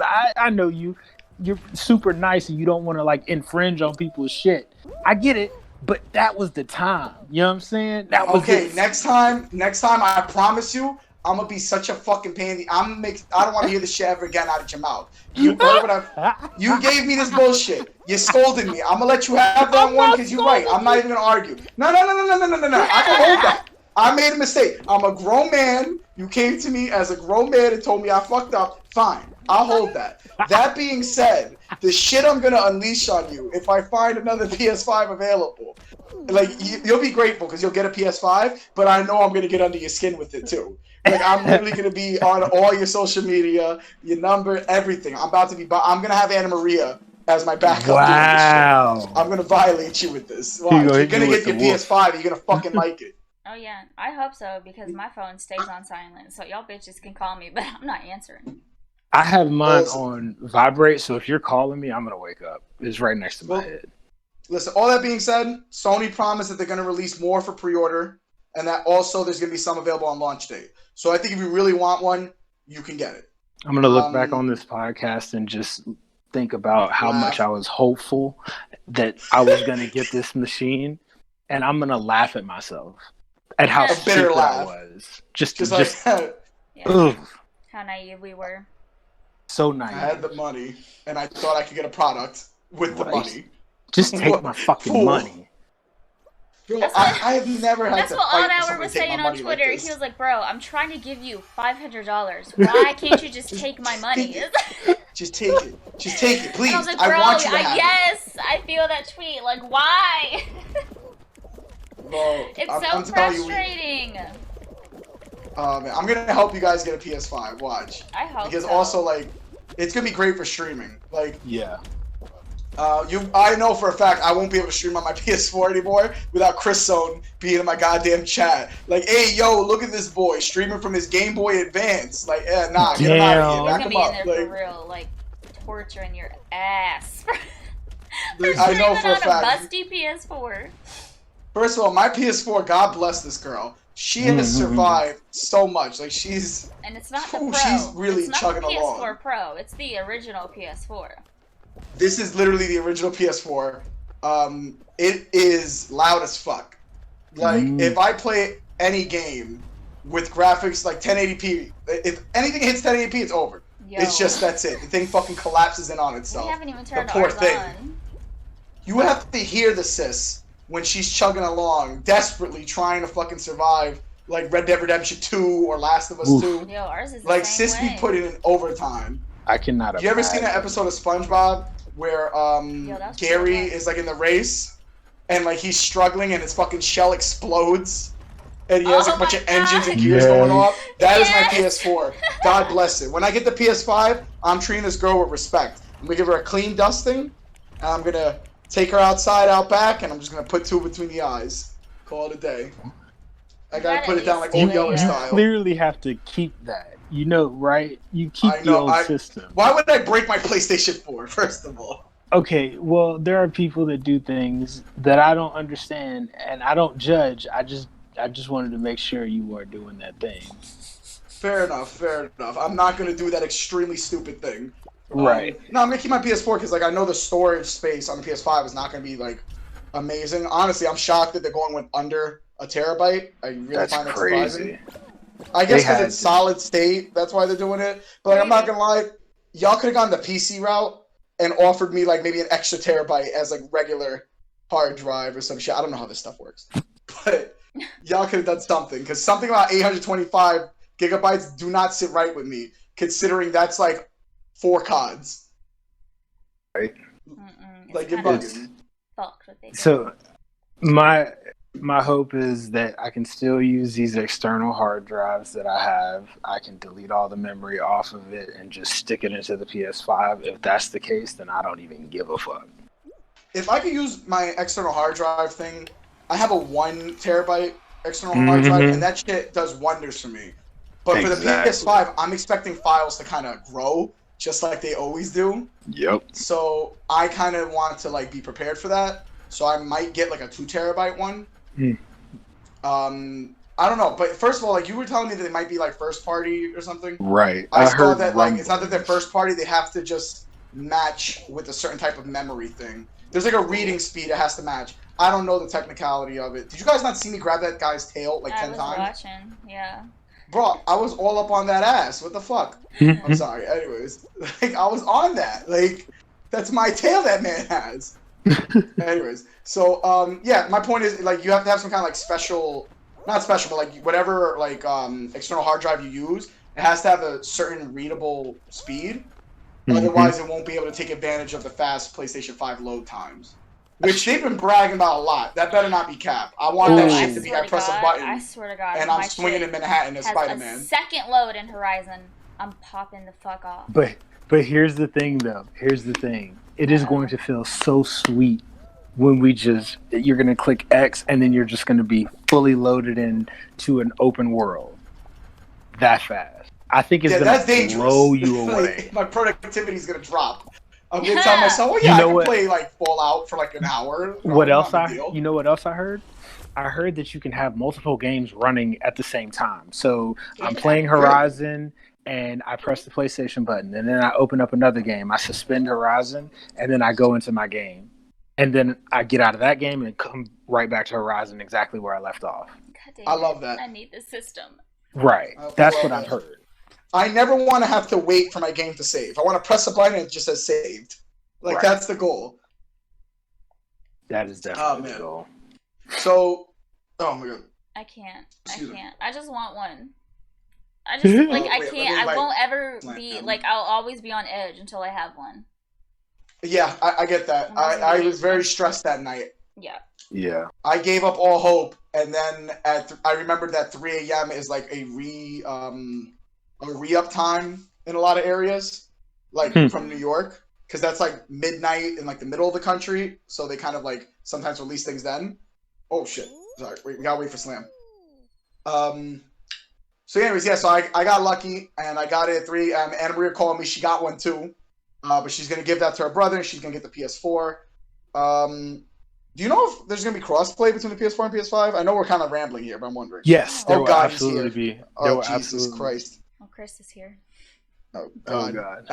I know you. You're super nice and you don't want to like infringe on people's shit. I get it, but that was the time. You know what I'm saying? That was okay. it. Next time, I promise you, I'm gonna be such a fucking pain. I don't want to hear the shit ever again out of your mouth. You gave me this bullshit. You scolded me. I'm gonna let you have that one because you're right. I'm not even gonna argue. No. I can hold that. I made a mistake. I'm a grown man. You came to me as a grown man and told me I fucked up. Fine. I'll hold that. That being said, the shit I'm gonna unleash on you if I find another PS5 available, like you'll be grateful because you'll get a PS5, but I know I'm gonna get under your skin with it too. Like I'm literally gonna be on all your social media, your number, everything. I'm gonna have Anna Maria as my backup. Wow. I'm gonna violate you with this. You're gonna get your PS5. You're gonna fucking like it. Oh yeah, I hope so because my phone stays on silent, so y'all bitches can call me, but I'm not answering. I have mine on vibrate, so if you're calling me, I'm gonna wake up. It's right next to my head. Listen, all that being said, Sony promised that they're gonna release more for pre-order, and that also there's gonna be some available on launch date. So I think if you really want one, you can get it. I'm gonna look back on this podcast and just think about how much I was hopeful that I was gonna get this machine, and I'm gonna laugh at myself at how stupid I was. Just yeah. How naive we were. So nice. I had the money, and I thought I could get a product with the money. Just take my fucking money. Bro, I have never had That's to what fight Odd for Hour was somebody to take saying my on money Twitter. like He was like, bro, I'm trying to give you $500. Why can't you just take my money? Just take it. Just take it, please. And I was like, bro, I want you to have yes, I feel that tweet. Like, why? Bro, it's I'm so frustrating. Man, I'm gonna help you guys get a PS5. Watch. I hope because so. also like, it's gonna be great for streaming. Like, yeah. I know for a fact I won't be able to stream on my PS4 anymore without Chris Zone being in my goddamn chat. Like, hey, yo, look at this boy streaming from his Game Boy Advance. Like, get him out of here. He's gonna be in there for real, like torturing your ass. I know for a fact. On a busty PS4. First of all, my PS4, God bless this girl. She has survived so much. Like she's and it's not the Pro. She's really it's not chugging the PS4 along. Pro. It's the original PS4. This is literally the original PS4. It is loud as fuck. Like, if I play any game with graphics like 1080p, if anything hits 1080p, it's over. Yo. It's just, that's it. The thing fucking collapses in on itself. We haven't even turned the poor ours thing. on. You have to hear the sis when she's chugging along, desperately trying to fucking survive, like Red Dead Redemption 2 or Last of Us 2. Yo, ours is the like, same sis way. be putting in overtime. I cannot. You ever seen an episode of SpongeBob where Gary is like in the race and like he's struggling and his fucking shell explodes and he has like a bunch of engines and gears going off? That is my PS4. God bless it. When I get the PS5, I'm treating this girl with respect. I'm gonna give her a clean dusting and I'm gonna take her outside out back and I'm just gonna put two between the eyes. Call it a day. I gotta put it down like old Yeller style. You clearly have to keep that. You know, right? You keep the old system. Why would I break my PlayStation 4, first of all? Okay, well, there are people that do things that I don't understand, and I don't judge. I just wanted to make sure you weren't doing that thing. Fair enough. I'm not going to do that extremely stupid thing. Right. No, I'm going to keep my PS4 because, like, I know the storage space on the PS5 is not going to be, like, amazing. Honestly, I'm shocked that they're going with under a terabyte. I really find that surprising. I guess because it's solid state, that's why they're doing it. But like, I'm not gonna lie, y'all could have gone the PC route and offered me like maybe an extra terabyte as like regular hard drive or some shit. I don't know how this stuff works, but y'all could have done something because something about 825 gigabytes do not sit right with me, considering that's like 4 CODs. Right. Like you're bugging. So my hope is that I can still use these external hard drives that I have. I can delete all the memory off of it and just stick it into the PS5. If that's the case, then I don't even give a fuck. If I could use my external hard drive thing, I have a 1 terabyte external hard drive, and that shit does wonders for me. But for the PS5, I'm expecting files to kind of grow, just like they always do. Yep. So I kind of want to like be prepared for that. So I might get like a 2 terabyte one. I don't know, but first of all, like you were telling me that they might be like first party or something. Right. I saw that like it's not that they're first party; they have to just match with a certain type of memory thing. There's like a reading speed it has to match. I don't know the technicality of it. Did you guys not see me grab that guy's tail like 10 times? I was watching, yeah. Bro, I was all up on that ass. What the fuck? I'm sorry. Anyways, like I was on that. Like that's my tail that man has. Anyways, so yeah, my point is like you have to have some kind of like special, not special, but like whatever like external hard drive you use, it has to have a certain readable speed. Otherwise, it won't be able to take advantage of the fast PlayStation 5 load times, which they've been bragging about a lot. That better not be cap. I want that shit to be. I press a button. I swear to God, and I'm swinging in Manhattan as Spider-Man. Second load in Horizon, I'm popping the fuck off. But here's the thing, though. Here's the thing. It is going to feel so sweet when you're going to click X and then you're just going to be fully loaded into an open world that fast. I think it's going to blow you away. Like, my productivity is going to drop. I'm going to tell myself, well, yeah, I can play like Fallout for like an hour. You know what else I heard? I heard that you can have multiple games running at the same time. So I'm playing Horizon and I press the PlayStation button, and then I open up another game. I suspend Horizon, and then I go into my game. And then I get out of that game and come right back to Horizon exactly where I left off. I love that. I need the system. Right. That's what I've heard. I never want to have to wait for my game to save. I want to press a button and it just says saved. Like, that's the goal. That is definitely the goal. So, oh my God. I can't. I just want one. I just like I can't. I won't ever be like. I'll always be on edge until I have one. Yeah, I get that. I was very stressed that night. Yeah. I gave up all hope, and then I remembered that 3 a.m. is like a re-up time in a lot of areas, like from New York, because that's like midnight in like the middle of the country. So they kind of like sometimes release things then. Oh shit! Sorry, we gotta wait for Slam. So anyways, yeah, so I got lucky, and I got it at 3 a.m. Anna Maria called me. She got one too, but she's going to give that to her brother, and she's going to get the PS4. Do you know if there's going to be crossplay between the PS4 and PS5? I know we're kind of rambling here, but I'm wondering. Yes, there will absolutely be. Oh, Jesus Christ. Oh, Chris is here. Oh, God.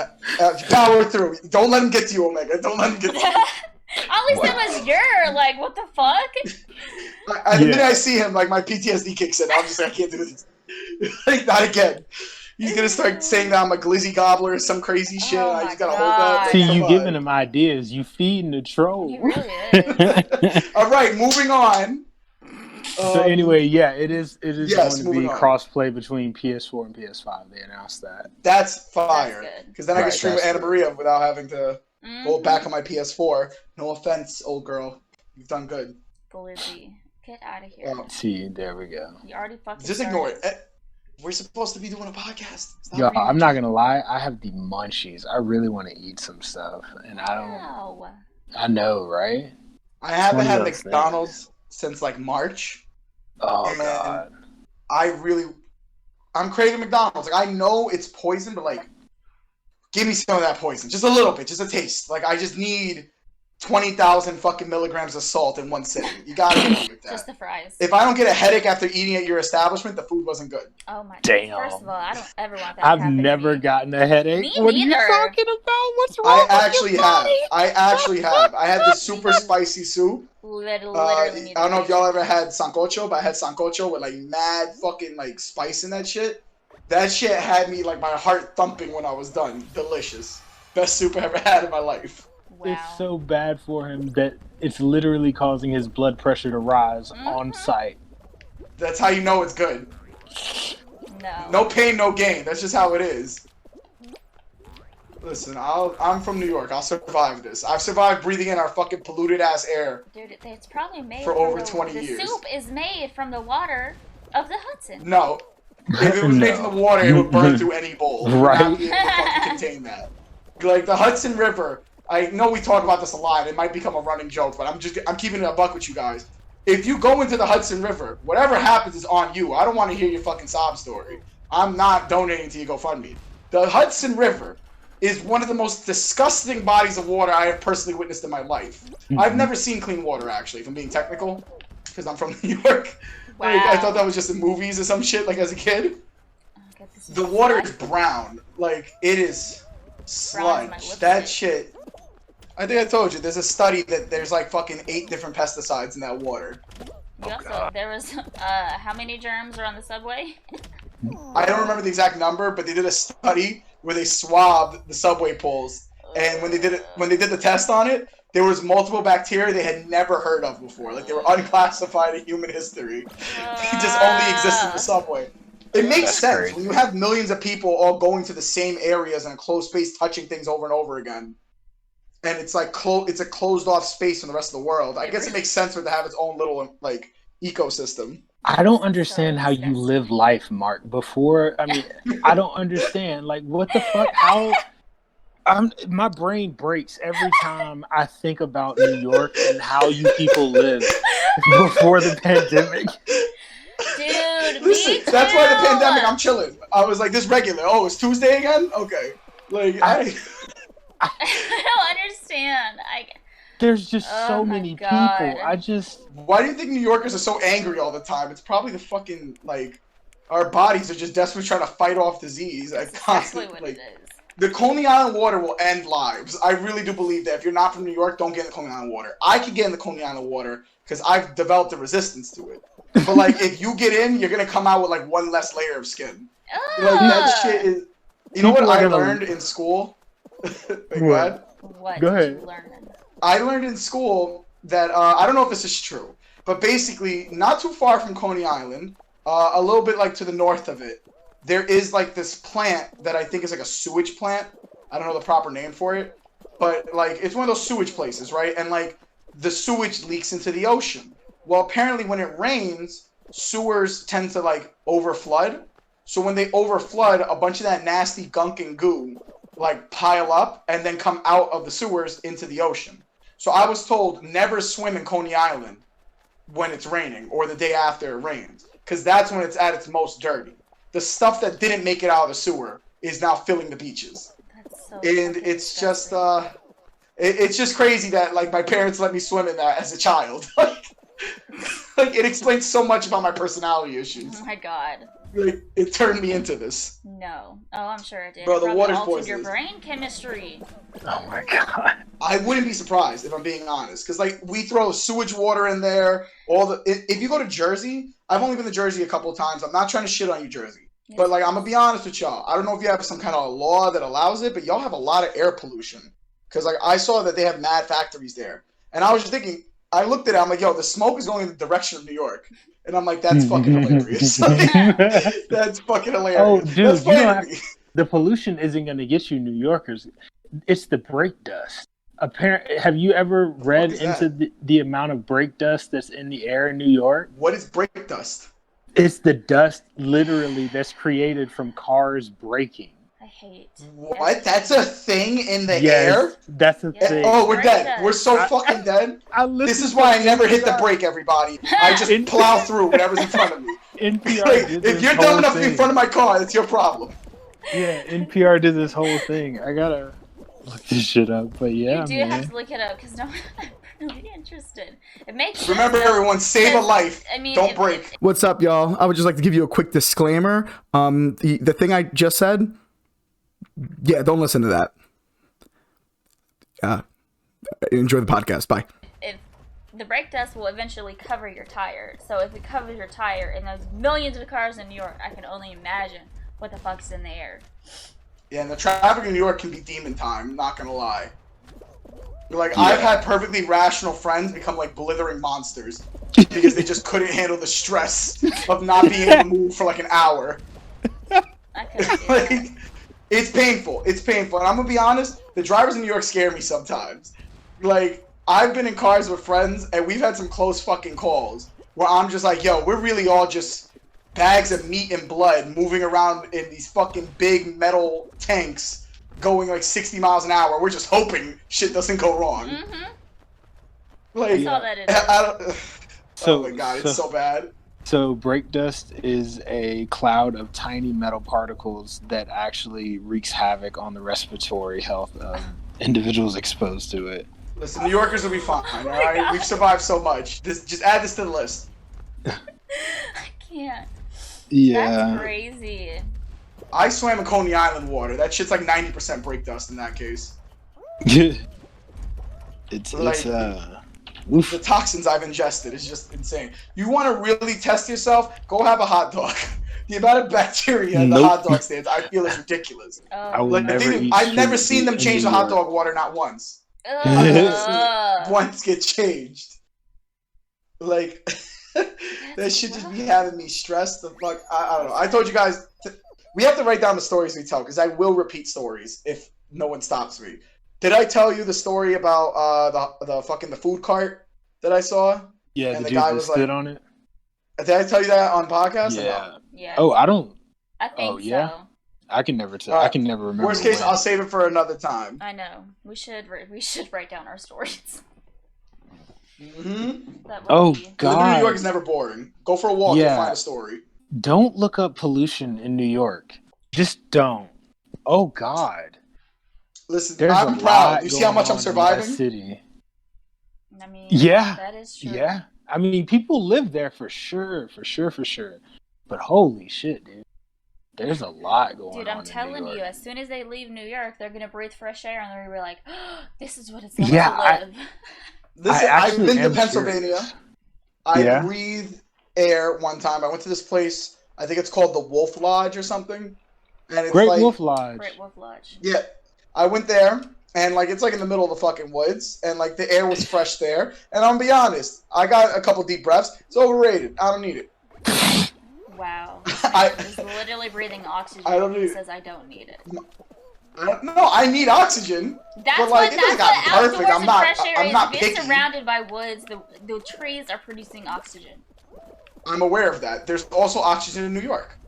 Power through. Don't let him get to you, Omega. Don't let him get to you. At least it was your, like, what the fuck? The minute I see him, like my PTSD kicks in. I'm just like, I can't do this. Like, not again. He's gonna start saying that I'm a glizzy gobbler or some crazy shit. I just gotta hold that. See, you giving him ideas. You feeding the troll. He really is. All right, moving on. So anyway, it is yes, going to be cross-play between PS4 and PS5. They announced that. That's fire. Because then I can stream with Anna Maria without having to go back on my PS4. No offense, old girl. You've done good. Glizzy. Get out of here. See, there we go. You already fucking just ignore it. We're supposed to be doing a podcast. Yo, I'm not gonna lie. I have the munchies. I really want to eat some stuff, and I don't. I know, right? I haven't had McDonald's since like March. Oh God. I'm craving McDonald's. Like, I know it's poison, but like, give me some of that poison, just a little bit, just a taste. Like, I just need 20,000 fucking milligrams of salt in one sitting. You gotta get me with that. Just the fries. If I don't get a headache after eating at your establishment, the food wasn't good. Oh my god. Damn. First of all, I don't ever want that. I've never gotten a headache. Me what neither. are you talking about? What's wrong with your body? I actually have. I had this super spicy soup. Literally I don't know if y'all ever had sancocho, but I had sancocho with like mad fucking like spice in that shit. That shit had me like my heart thumping when I was done. Delicious. Best soup I ever had in my life. Wow. It's so bad for him that it's literally causing his blood pressure to rise on site. That's how you know it's good. No. No pain, no gain. That's just how it is. Listen, I'm from New York. I'll survive this. I've survived breathing in our fucking polluted ass air. Dude, it's probably made for over 20 years. The soup is made from the water of the Hudson. No. If it was made from the water, it would burn through any bowl. Right. It would not be able to fucking contain that. Like the Hudson River. I know we talk about this a lot. It might become a running joke, but I'm keeping it a buck with you guys. If you go into the Hudson River, whatever happens is on you. I don't want to hear your fucking sob story. I'm not donating to your GoFundMe. The Hudson River is one of the most disgusting bodies of water I have personally witnessed in my life. I've never seen clean water, actually, if I'm being technical, because I'm from New York. Wow. Like, I thought that was just in movies or some shit, like as a kid. The water is brown. Like, it is sludge. That shit. I think I told you, there's a study that there's like fucking 8 different pesticides in that water. There was, how many germs are on the subway? I don't remember the exact number, but they did a study where they swabbed the subway poles, and when they did the test on it, there was multiple bacteria they had never heard of before. Like, they were unclassified in human history. They just only exist in the subway. It makes sense. Crazy. When you have millions of people all going to the same areas in a closed space, touching things over and over again, and it's like it's a closed off space from the rest of the world. I guess it makes sense for it to have its own little like ecosystem. I don't understand how you live life, Mark. I don't understand. Like, what the fuck? My brain breaks every time I think about New York and how you people live before the pandemic. Dude, listen, that's why the pandemic, I'm chilling. I was like, this regular. Oh, it's Tuesday again? Okay. Like, I don't understand. There's just so many people. Why do you think New Yorkers are so angry all the time? It's probably the fucking, like, our bodies are just desperately trying to fight off disease. Like, constantly. Like, the Coney Island water will end lives. I really do believe that. If you're not from New York, don't get in the Coney Island water. I can get in the Coney Island water because I've developed a resistance to it. But, like, if you get in, you're going to come out with, like, one less layer of skin. Like, that shit is... You know what I learned in school? What did you learn? I learned in school that, I don't know if this is true, but basically, not too far from Coney Island, a little bit, like, to the north of it, there is, like, this plant that I think is, like, a sewage plant. I don't know the proper name for it. But, like, it's one of those sewage places, right? And, like, the sewage leaks into the ocean. Well, apparently when it rains, sewers tend to, like, overflood. So when they overflood, a bunch of that nasty gunk and goo, like, pile up and then come out of the sewers into the ocean. So I was told never swim in Coney Island when it's raining or the day after it rains. Because that's when it's at its most dirty. The stuff that didn't make it out of the sewer is now filling the beaches. That's so and it's just, it's just crazy that, like, my parents let me swim in that as a child. Like, it explains so much about my personality issues. Oh my god. Like, it turned me into this. No. Oh, I'm sure it did. Bro, it the probably water's altered poisonous. your brain chemistry. Oh my god. I wouldn't be surprised if I'm being honest, because like we throw sewage water in there. If you go to Jersey, I've only been to Jersey a couple of times. I'm not trying to shit on you, Jersey, but like I'm gonna be honest with y'all. I don't know if you have some kind of law that allows it, but y'all have a lot of air pollution. Because like I saw that they have mad factories there, and I was just thinking. I looked at it. I'm like, yo, the smoke is going in the direction of New York, and I'm like, that's fucking hilarious. That's fucking hilarious. Oh, dude, that's you don't have, the pollution isn't going to get you New Yorkers. It's the brake dust. Apparently, have you ever read into the amount of brake dust that's in the air in New York? What is brake dust? It's the dust, literally, that's created from cars braking. I hate. What? That's a thing in the air? That's a thing. Oh, we're dead. We're so fucking dead. This is why I never hit the brake, everybody. I just plow through whatever's in front of me. NPR like, if you're dumb enough to be in front of my car, that's your problem. Yeah, NPR did this whole thing. I gotta look this shit up, but yeah, you do have to look it up because no, I'm really interested. It makes Remember, sense, everyone, save a life. I mean, don't break. What's up, y'all? I would just like to give you a quick disclaimer. The thing I just said, yeah, don't listen to that. Enjoy the podcast. Bye. If the brake dust will eventually cover your tire, so if it covers your tire and there's millions of cars in New York, I can only imagine what the fuck's in the air. Yeah, and the traffic in New York can be demon time, not gonna lie. Like, I've had perfectly rational friends become like blithering monsters because they just couldn't handle the stress of not being able to move for like an hour. I couldn't do that. It's painful. It's painful. And I'm gonna be honest, the drivers in New York scare me sometimes. Like, I've been in cars with friends and we've had some close fucking calls where I'm just like, yo, we're really all just bags of meat and blood moving around in these fucking big metal tanks going like 60 miles an hour. We're just hoping shit doesn't go wrong. Like, I saw that oh my god, it's so bad. So brake dust is a cloud of tiny metal particles that actually wreaks havoc on the respiratory health of individuals exposed to it. Listen, New Yorkers will be fine, alright? We've survived so much. Just add this to the list. I can't. Yeah. That's crazy. I swam in Coney Island water. That shit's like 90% brake dust in that case. The toxins I've ingested is just insane. You want to really test yourself? Go have a hot dog. The amount of bacteria in the hot dog stands, I feel is ridiculous. I've never seen them change the hot dog water, not once. Once get changed. Like, that shit just be having me stressed. The fuck, I don't know. I told you guys, we have to write down the stories we tell, because I will repeat stories if no one stops me. Did I tell you the story about the food cart that I saw? Yeah, and the guy was stood on it. Did I tell you that on podcast? Yeah. Or no? Yeah. Oh, I don't. I think so. I can never tell. I can never remember. Worst case, I'll save it for another time. I know. We should write down our stories. Oh God. Living in New York is never boring. Go for a walk and find a story. Don't look up pollution in New York. Just don't. Oh God. Listen, I'm proud. You see how much I'm surviving? City. I mean, yeah, that is true. Yeah. I mean, people live there for sure. But holy shit, dude. There's a lot going on. Dude, I'm telling you, as soon as they leave New York, they're gonna breathe fresh air and they're gonna be like, oh, this is what it's like to live. Listen, I've been to Pennsylvania. I breathed air one time. I went to this place, I think it's called the Wolf Lodge or something. And it's Great Wolf Lodge. Yeah. I went there, and like it's like in the middle of the fucking woods, and like the air was fresh there. And I'm gonna be honest, I got a couple deep breaths. It's overrated. I don't need it. Wow. He's literally breathing oxygen. I don't need it. Says I don't need it. No, I need oxygen. That's but like, what outdoors and fresh air I'm is. not Being picky. surrounded by woods, the trees are producing oxygen. I'm aware of that. There's also oxygen in New York.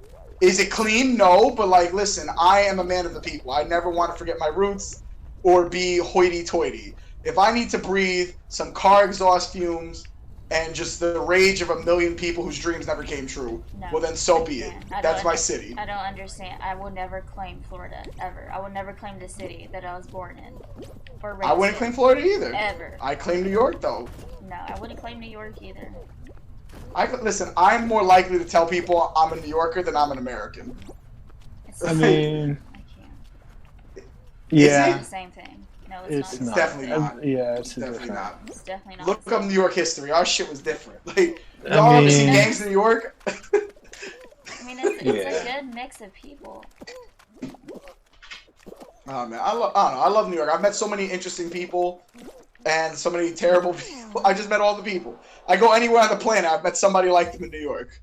Is it clean? No, but like, listen, I am a man of the people. I never want to forget my roots or be hoity-toity. If I need to breathe some car exhaust fumes and just the rage of a million people whose dreams never came true, well then so be it. That's my city. I don't understand. I will never claim Florida, ever. I will never claim the city that I was born in. Or raised I wouldn't claim Florida either. Ever. I claim New York, though. No, I wouldn't claim New York either. Listen, I'm more likely to tell people I'm a New Yorker than I'm an American. I mean, yeah. It's the same thing. No, it's not. Definitely not. Yeah, it's definitely not. It's definitely not. Look up New York history. Our shit was different. Like, y'all ever seen gangs in New York? I mean, it's a good mix of people. Oh man, I don't know. I love New York. I've met so many interesting people and so many terrible people. I just met all the people. I go anywhere on the planet, I've met somebody like them in New York.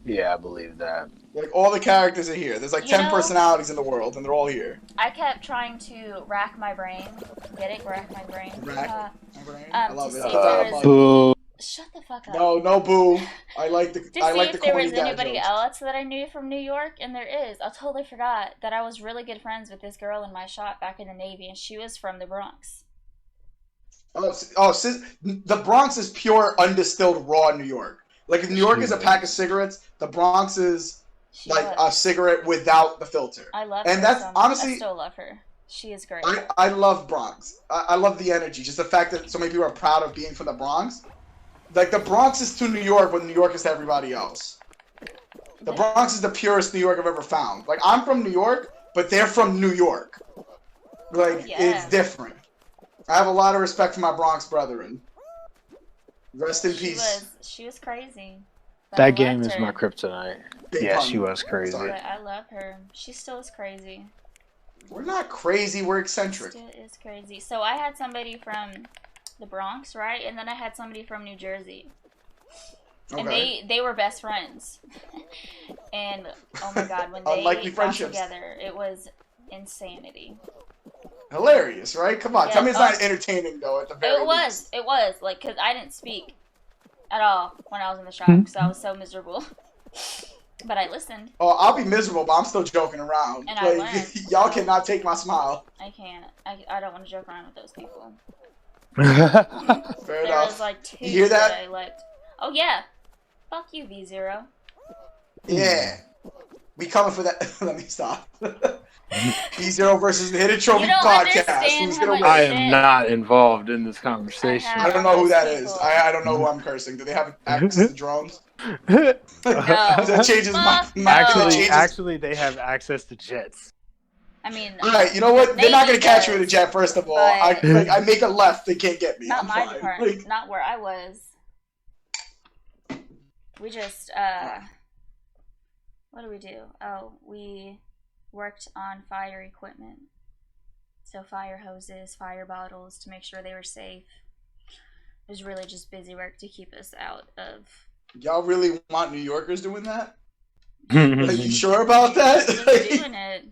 Yeah, I believe that. Like, all the characters are here. There's like 10 personalities in the world, and they're all here. I kept trying to rack my brain. Get it? Rack my brain. Rack my brain? I love it. Boo. Shut the fuck up. No, boo. I like the To see if there was anybody else that I knew from New York, and there is. I totally forgot that I was really good friends with this girl in my shop back in the Navy, and she was from the Bronx. The Bronx is pure undistilled raw New York. Like, if New York is a pack of cigarettes, the Bronx is a cigarette without the filter. I love her. And that's honestly, I still love her. She is great. I love Bronx. I love the energy. Just the fact that so many people are proud of being from the Bronx. Like, the Bronx is to New York what New York is to everybody else. The Bronx is the purest New York I've ever found. Like, I'm from New York, but they're from New York. Like, it's different. I have a lot of respect for my Bronx brethren. Rest in peace. She was crazy. That game is my kryptonite. She was crazy. But I love her. She still is crazy. We're not crazy, we're eccentric. She still is crazy. So I had somebody from the Bronx, right? And then I had somebody from New Jersey. And they were best friends. And oh my god, when they got together, it was insanity. Hilarious, right? Come on, tell me it's not entertaining though. At the very least. It was like, because I didn't speak at all when I was in the shop, because I was so miserable. But I listened. Oh, I'll be miserable, but I'm still joking around. And I learned. Y'all cannot take my smile. I can't. I don't want to joke around with those people. Fair enough. There was like 2 you hear that? I liked. Oh yeah. Fuck you, V0. Yeah. We coming for that. Let me stop. V0 versus the Hidden Trophy podcast. Who's gonna win? I am not involved in this conversation. I don't know who that is. I don't know who I'm cursing. Do they have access to drones? No. That changes my Actually, they have access to jets. I mean, all right, you know what? They're not gonna catch you in a jet. First of all, I make a left, they can't get me. Not my department, not where I was. We just what do we do? Oh, we worked on fire equipment, so fire hoses, fire bottles, to make sure they were safe. It was really just busy work to keep us out of. Y'all really want New Yorkers doing that? Are you sure about that? Doing it.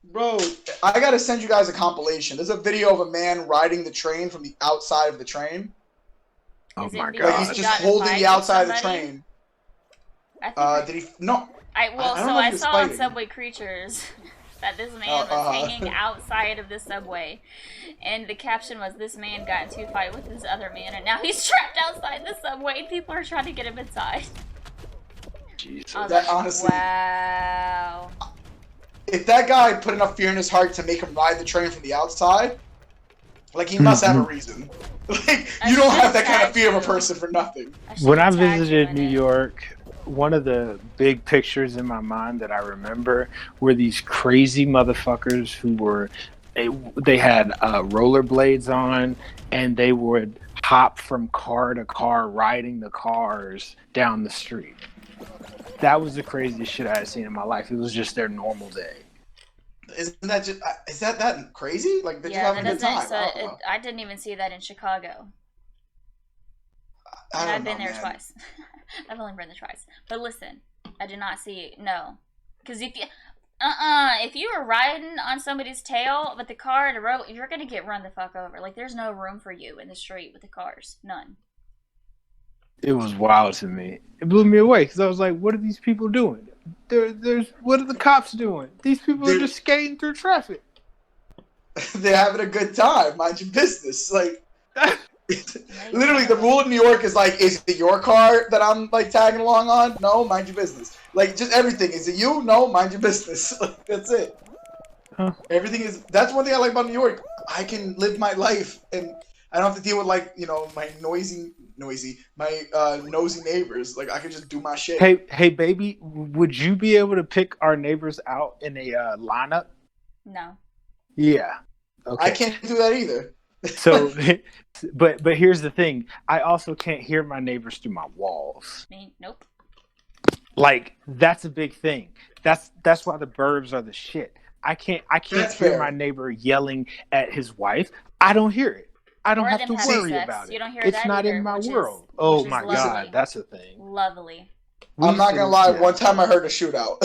Bro, I gotta send you guys a compilation. There's a video of a man riding the train from the outside of the train. Oh my god! Like, he's just holding the outside of the train. Did he? No. I saw on Subway Creatures that this man was hanging outside of the subway, and the caption was, "This man got into a fight with this other man, and now he's trapped outside the subway. People are trying to get him inside." Jesus. That honestly. Wow. If that guy put enough fear in his heart to make him ride the train from the outside, like, he must have a reason. Like, you don't have that kind of fear of a person for nothing. When I visited New York, one of the big pictures in my mind that I remember were these crazy motherfuckers who were, they had rollerblades on, and they would hop from car to car riding the cars down the street. That was the craziest shit I had seen in my life. It was just their normal day. Isn't that just, is that crazy? Like, they're just having a good time. I didn't even see that in Chicago. And I've been there twice. I've only been there twice. But listen, I did not see it. No. Because if you were riding on somebody's tail with the car in a row, you're going to get run the fuck over. Like, there's no room for you in the street with the cars. None. It was wild to me. It blew me away because I was like, what are these people doing? What are the cops doing? These people are just skating through traffic. They're having a good time. Mind your business. Like, literally, the rule in New York is like, is it your car that I'm like tagging along on? No, mind your business. Like, just everything. Is it you? No, mind your business. Like, that's it. Huh. Everything is. That's one thing I like about New York. I can live my life and I don't have to deal with, like, you know, my noisy nosy neighbors. Like I could just do my shit. Hey, baby, would you be able to pick our neighbors out in a lineup? No. Yeah. Okay. I can't do that either. So, but here's the thing. I also can't hear my neighbors through my walls. Nope. Like that's a big thing. That's why the burbs are the shit. I can't hear my neighbor yelling at his wife. I don't hear it. I don't have to worry about it. You don't hear it's that not either, in my world. Oh my god, that's a thing. Lovely. I'm not gonna lie. One time I heard a shootout.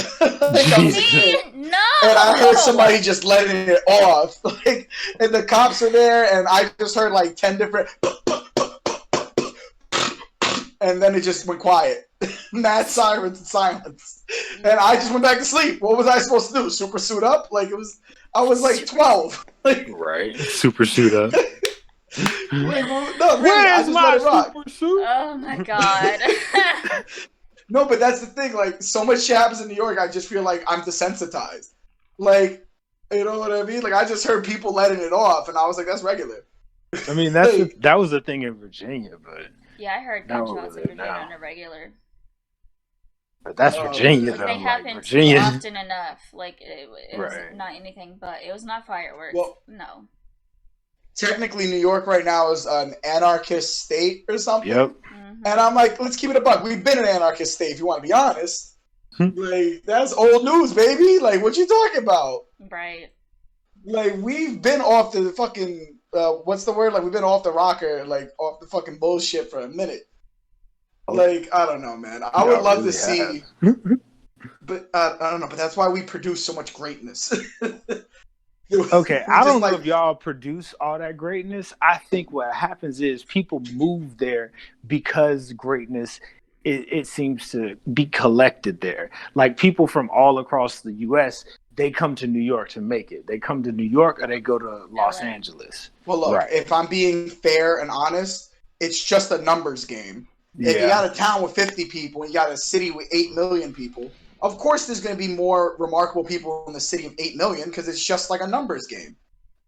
No. And I heard somebody just letting it off, like, and the cops are there, and I just heard like 10 different, and then it just went quiet. Mad sirens and silence, and I just went back to sleep. What was I supposed to do? Super suit up? Like I was like 12. Like, right. Super suit up. Like, well, no, really, I just let it rock. Super suit? Oh my god. No, but that's the thing. Like, so much shit happens in New York, I just feel like I'm desensitized. Like, you know what I mean? Like, I just heard people letting it off, and I was like, that's regular. I mean, that was the thing in Virginia, but yeah, I heard gunshots in Virginia on a regular. But that's Virginia, though. They happen Virginia often enough. Like, it was not anything, but it was not fireworks. Well, no. Technically, New York right now is an anarchist state or something. Yep. Mm-hmm. And I'm like, let's keep it a buck. We've been an anarchist state, if you want to be honest. Like, that's old news, baby. Like, what you talking about? Right. Like, we've been off the fucking, what's the word? Like, we've been off the rocker, like, off the fucking bullshit for a minute. Like, I don't know, man. I would love to see, but I don't know. But that's why we produce so much greatness. Okay, I don't know if y'all produce all that greatness. I think what happens is people move there because greatness, it seems to be collected there. Like people from all across the U.S., they come to New York to make it. They come to New York or they go to Los Angeles. Well, look, if I'm being fair and honest, it's just a numbers game. If you got a town with 50 people and you got a city with 8 million people, of course there's going to be more remarkable people in the city of 8 million because it's just like a numbers game.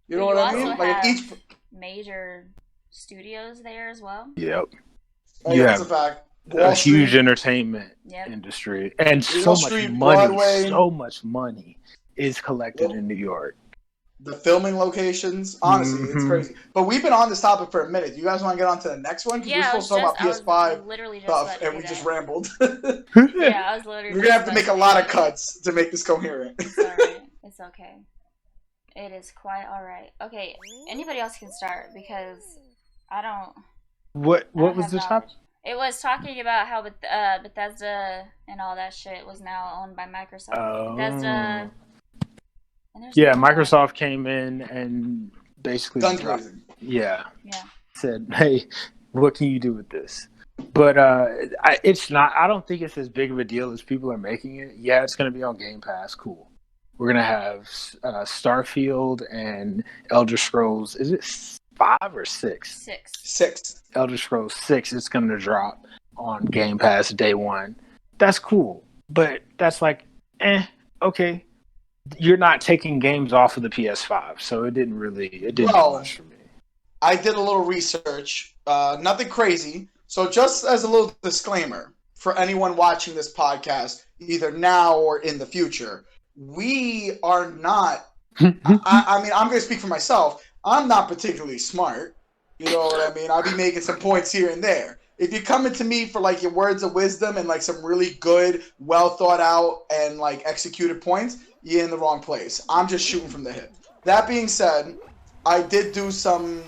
You know what I mean? Like each major studios there as well. Yep. Yeah, that's a fact. A huge entertainment industry and so much money is collected in New York. The filming locations, honestly, it's crazy. But we've been on this topic for a minute. You guys want to get on to the next one? Yeah, we're supposed to talk about PS5 stuff, and we just rambled. Yeah, I was literally. We're gonna have to make a lot of cuts to make this coherent. It's alright. It's okay. It is quite alright. Okay, anybody else can start because I don't. What was the topic? It was talking about how Bethesda and all that shit was now owned by Microsoft. Bethesda. Yeah, Microsoft came in and basically said, "Hey, what can you do with this?" But it's not. I don't think it's as big of a deal as people are making it. Yeah, it's going to be on Game Pass. Cool. We're going to have Starfield and Elder Scrolls. Is it 5 or 6? 6. Elder Scrolls 6 is going to drop on Game Pass day one. That's cool, but that's like, okay. You're not taking games off of the PS5, so it didn't do much for me. I did a little research, nothing crazy. So just as a little disclaimer for anyone watching this podcast, either now or in the future, we are not. I mean, I'm going to speak for myself. I'm not particularly smart. You know what I mean? I'll be making some points here and there. If you're coming to me for like your words of wisdom and like some really good, well thought out and like executed points, you're in the wrong place. I'm just shooting from the hip. That being said, I did do some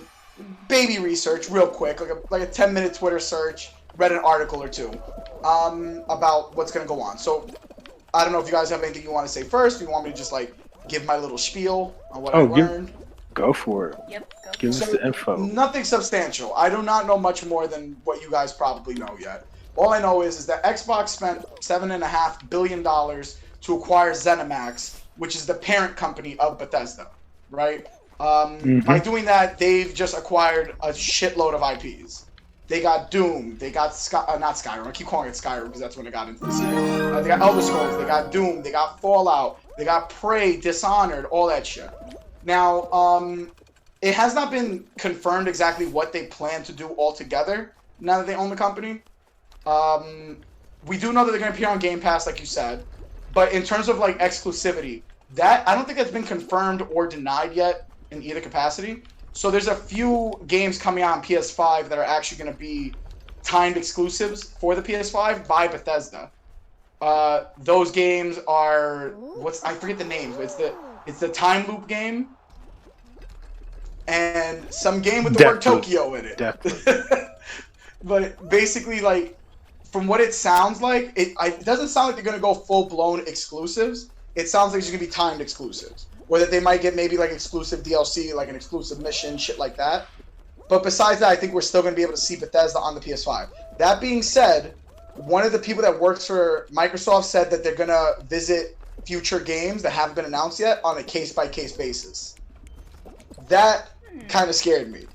baby research real quick, like a 10-minute Twitter search, read an article or two about what's going to go on. So I don't know if you guys have anything you want to say first. If you want me to just like give my little spiel on what I learned. Go for it. Yep. Give us the info. Nothing substantial. I do not know much more than what you guys probably know yet. All I know is that Xbox spent $7.5 billion to acquire ZeniMax, which is the parent company of Bethesda, right? By doing that, they've just acquired a shitload of IPs. They got Doom, they got not Skyrim, I keep calling it Skyrim because that's when they got into the series. They got Elder Scrolls, they got Doom, they got Fallout, they got Prey, Dishonored, all that shit. Now, it has not been confirmed exactly what they plan to do altogether, now that they own the company. We do know that they're going to appear on Game Pass, like you said. But in terms of like exclusivity, that I don't think that's been confirmed or denied yet in either capacity. So there's a few games coming out on PS5 that are actually going to be timed exclusives for the PS5 by Bethesda. Those games are I forget the names, but it's the time loop game and some game with the word Tokyo in it. But basically, like, from what it sounds like, it doesn't sound like they're gonna go full blown exclusives. It sounds like it's gonna be timed exclusives, or that they might get maybe like exclusive DLC, like an exclusive mission, shit like that. But besides that, I think we're still gonna be able to see Bethesda on the PS5. That being said, one of the people that works for Microsoft said that they're gonna visit future games that haven't been announced yet on a case-by-case basis. That kind of scared me.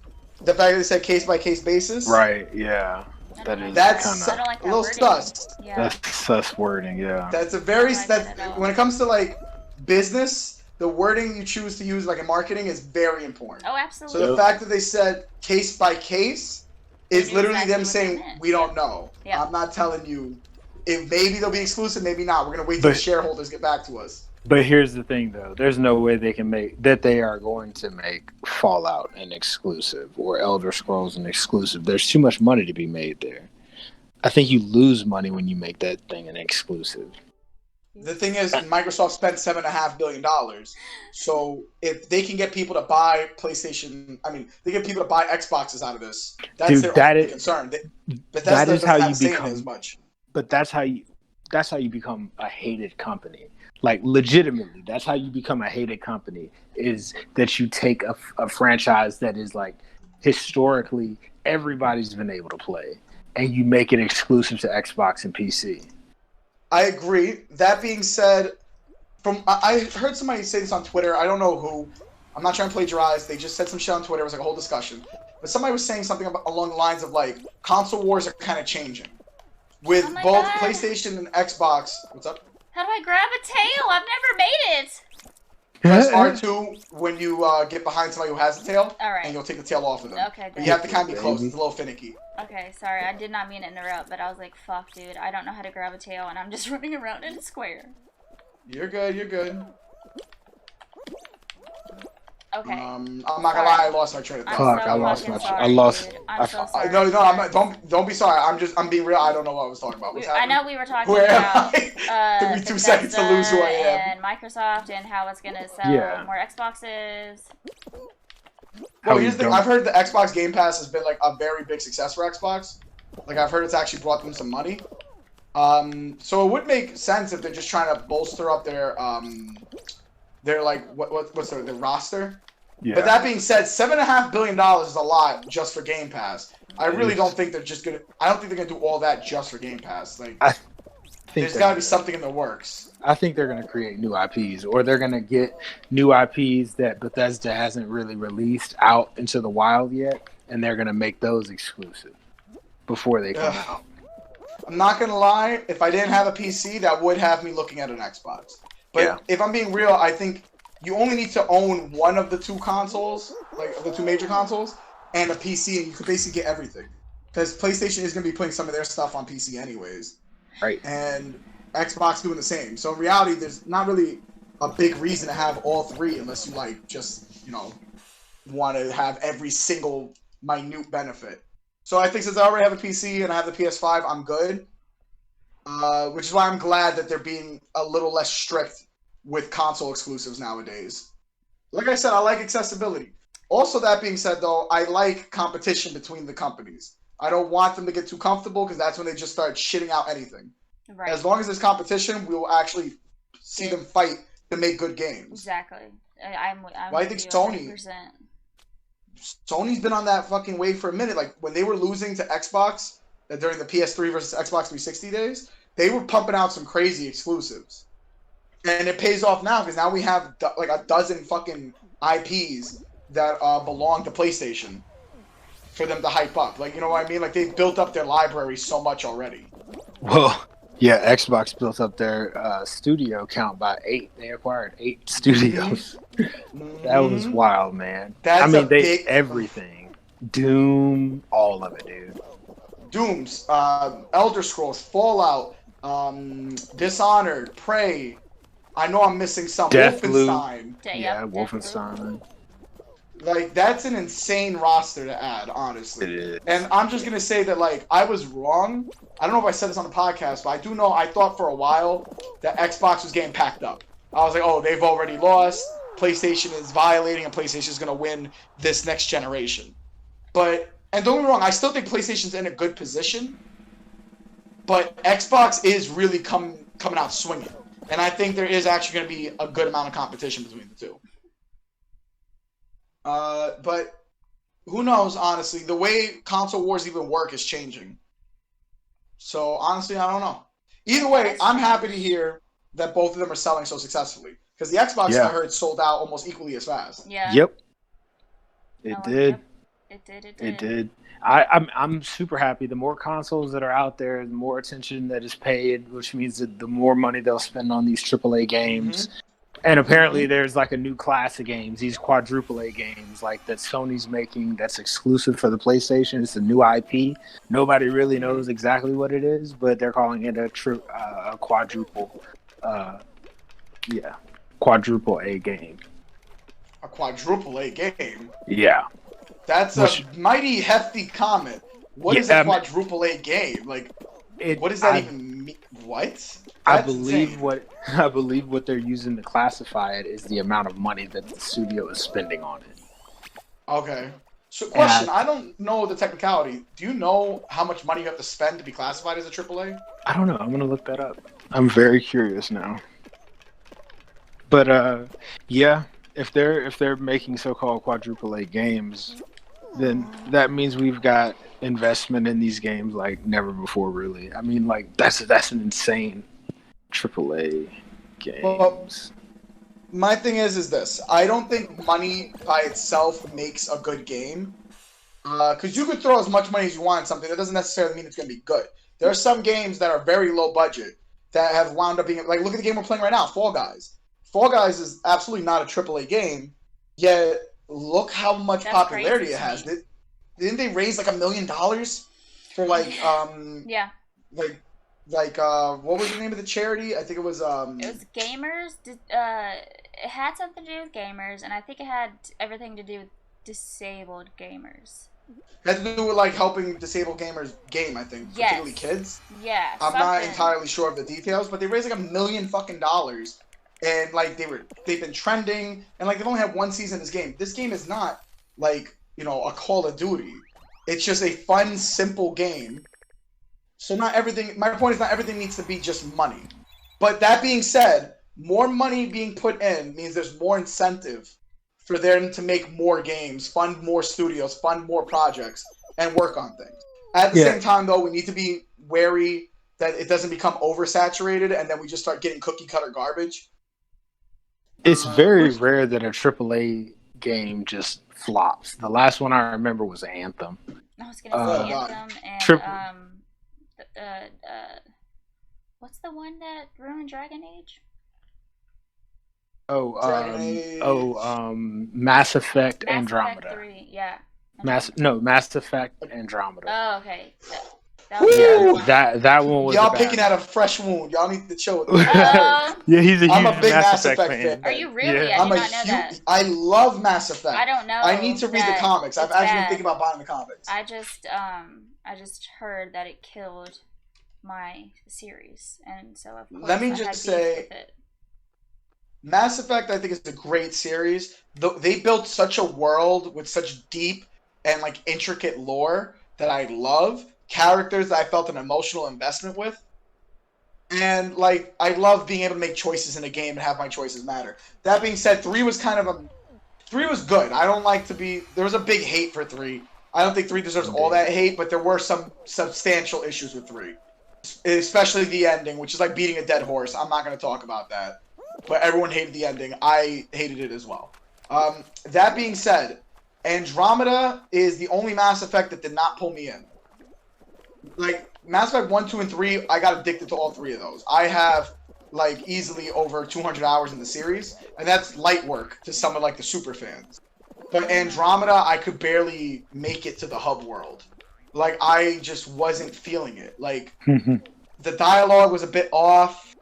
The fact that they said case-by-case basis. Right, yeah. That's I don't like that a little wording. sus. Yeah. That's sus wording, yeah. That's a very... I don't like that at all. When it comes to, like, business, the wording you choose to use, like, in marketing is very important. Oh, absolutely. So the fact that they said case-by-case is That's literally exactly them what they saying, meant. we don't know. Yeah. I'm not telling you. If maybe they'll be exclusive, maybe not. We're going to wait till the shareholders get back to us. But here's the thing, though. There's no way they are going to make Fallout an exclusive or Elder Scrolls an exclusive. There's too much money to be made there. I think you lose money when you make that thing an exclusive. The thing is, Microsoft spent $7.5 billion. So if they can get people to buy PlayStation, they get people to buy Xboxes out of this. That's their only concern. Bethesda doesn't have a say in it as much. But that's how you become a hated company. Like, legitimately, that's how you become a hated company, is that you take a franchise that is, like, historically everybody's been able to play, and you make it exclusive to Xbox and PC. I agree. That being said, I heard somebody say this on Twitter. I don't know who. I'm not trying to plagiarize. They just said some shit on Twitter. It was like a whole discussion. But somebody was saying something along the lines of, like, console wars are kind of changing. With both PlayStation and Xbox. What's up? How do I grab a tail? I've never made it. Press R2 when you get behind somebody who has a tail. All right. And you'll take the tail off of them. Okay. But you have to kind of be close. It's a little finicky. Okay, sorry. I did not mean to interrupt, but I was like, fuck, dude. I don't know how to grab a tail, and I'm just running around in a square. You're good. You're good. Okay. I'm not gonna lie. I lost my train of thought. Fuck, so I lost fucking my. sorry, I lost. dude. I'm so sorry. No, I'm not, don't be sorry. I'm being real. I don't know what I was talking about. What's I happening? know we were talking Where am about I? Took me 2 seconds to lose who I am. and Microsoft and how it's gonna sell more Xboxes. Well, here's the thing. I've heard the Xbox Game Pass has been like a very big success for Xbox. Like, I've heard it's actually brought them some money. So it would make sense if they're just trying to bolster up their like what's their roster. Yeah. But that being said, $7.5 billion is a lot just for Game Pass. I really don't think they're just gonna. I don't think they're gonna do all that just for Game Pass. Like, there's got to be something in the works. I think they're gonna create new IPs, or they're gonna get new IPs that Bethesda hasn't really released out into the wild yet, and they're gonna make those exclusive before they come out. I'm not gonna lie. If I didn't have a PC, that would have me looking at an Xbox. But if I'm being real, I think you only need to own one of the two consoles, like the two major consoles, and a PC, and you could basically get everything. Because PlayStation is going to be putting some of their stuff on PC anyways. Right. And Xbox doing the same. So in reality, there's not really a big reason to have all three unless you, like, just, want to have every single minute benefit. So I think since I already have a PC and I have the PS5, I'm good. Which is why I'm glad that they're being a little less strict with console exclusives nowadays. Like I said, I like accessibility. Also, that being said, though, I like competition between the companies. I don't want them to get too comfortable because that's when they just start shitting out anything. Right. As long as there's competition, we will actually see them fight to make good games. Exactly. I'm I think Sony's been on that fucking wave for a minute. Like, when they were losing to Xbox during the PS3 versus Xbox 360 days, they were pumping out some crazy exclusives. And it pays off now because now we have like a dozen fucking IPs that belong to PlayStation for them to hype up. Like, you know what I mean? Like, they've built up their library so much already. Well, yeah, Xbox built up their studio count by 8. They acquired 8 studios. That was wild, man. They everything. Doom, all of it, dude. Dooms, Elder Scrolls, Fallout, Dishonored, Prey. I know I'm missing some. Wolfenstein. Yeah, Wolfenstein. Like, that's an insane roster to add, honestly. It is. And I'm just going to say that, like, I was wrong. I don't know if I said this on the podcast, but I do know I thought for a while that Xbox was getting packed up. I was like, oh, they've already lost. PlayStation is violating, and PlayStation is going to win this next generation. But, and don't get me wrong, I still think PlayStation's in a good position. But Xbox is really coming out swinging. And I think there is actually going to be a good amount of competition between the two. But who knows, honestly. The way console wars even work is changing. So, honestly, I don't know. Either way, I'm happy to hear that both of them are selling so successfully. Because the Xbox, I heard, sold out almost equally as fast. Yeah. Yep. It did. It did. I'm super happy. The more consoles that are out there, the more attention that is paid, which means that the more money they'll spend on these AAA games. Mm-hmm. And apparently there's like a new class of games, these quadruple A games like that Sony's making that's exclusive for the PlayStation. It's a new IP. Nobody really knows exactly what it is, but they're calling it a quadruple A game. A quadruple A game? Yeah. That's a mighty hefty comment. What is a quadruple A game? Like, what does that even mean? What? I believe what they're using to classify it is the amount of money that the studio is spending on it. Okay. So, question: I don't know the technicality. Do you know how much money you have to spend to be classified as a AAA? I don't know. I'm gonna look that up. I'm very curious now. But yeah, if they're making so-called quadruple A games, then that means we've got investment in these games like never before. Really, I mean, like that's an insane AAA games. Well, my thing is this. I don't think money by itself makes a good game. Because you could throw as much money as you want on something. That doesn't necessarily mean it's going to be good. There are some games that are very low budget that have wound up being... Like, look at the game we're playing right now, Fall Guys. Fall Guys is absolutely not a AAA game, yet look how much popularity it has. Didn't they raise like $1 million for like... Yeah. Like, what was the name of the charity? I think it was... It was Gamers. It had something to do with gamers, and I think it had everything to do with disabled gamers. It had to do with, like, helping disabled gamers game, I think. Yes. Particularly kids. Yeah, I'm not entirely sure of the details, but they raised, like, $1 million fucking dollars. And, like, they've been trending, and, like, they've only had one season of this game. This game is not, like, you know, a Call of Duty. It's just a fun, simple game. So not everything... My point is not everything needs to be just money. But that being said, more money being put in means there's more incentive for them to make more games, fund more studios, fund more projects, and work on things. At the same time, though, we need to be wary that it doesn't become oversaturated and then we just start getting cookie-cutter garbage. It's very rare that a AAA game just flops. The last one I remember was Anthem. I was going to say Anthem and... what's the one that ruined Dragon Age? Mass Effect Andromeda. Effect 3, yeah. Mass Effect Andromeda. Oh, okay. That one was... Y'all picking at a fresh wound. Y'all need to chill with that. Yeah, he's a huge I'm a big Mass Effect fan. Are you really? Yeah. I did not know that. I love Mass Effect. I don't know. I need to read the comics. I've actually been thinking about buying the comics. I just heard that it killed my series, and so of course let me just say, Mass Effect I think is a great series. They built such a world with such deep and like intricate lore that I love, characters that I felt an emotional investment with, and like I love being able to make choices in a game and have my choices matter. That being said, 3 was good. I don't like to be... There was a big hate for 3. I don't think 3 deserves all that hate, but there were some substantial issues with 3. Especially the ending, which is like beating a dead horse. I'm not going to talk about that. But everyone hated the ending. I hated it as well. That being said, Andromeda is the only Mass Effect that did not pull me in. Like, Mass Effect 1, 2, and 3, I got addicted to all 3 of those. I have, like, easily over 200 hours in the series, and that's light work to some of, like, the super fans. But Andromeda, I could barely make it to the hub world. like I just wasn't feeling it. Like the dialogue was a bit off.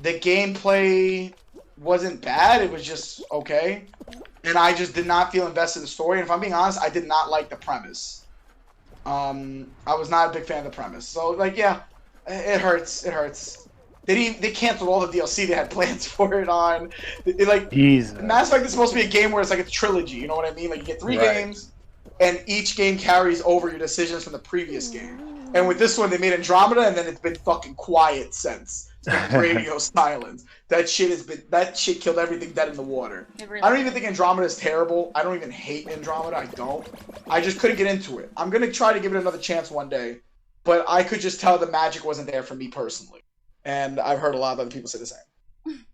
The gameplay wasn't bad. It was just okay. And I just did not feel invested in the story. And if I'm being honest, I did not like the premise. I was not a big fan of the premise. So, like, yeah, it hurts. It hurts. They canceled all the DLC they had plans for it on. Mass Effect is supposed to be a game where it's like a trilogy. You know what I mean? Like, you get 3 games, and each game carries over your decisions from the previous game. And with this one, they made Andromeda, and then it's been fucking quiet since. It's been radio silence. That shit killed everything dead in the water. Really I don't even think Andromeda is terrible. I don't even hate Andromeda. I don't. I just couldn't get into it. I'm gonna try to give it another chance one day, but I could just tell the magic wasn't there for me personally. And I've heard a lot of other people say the same.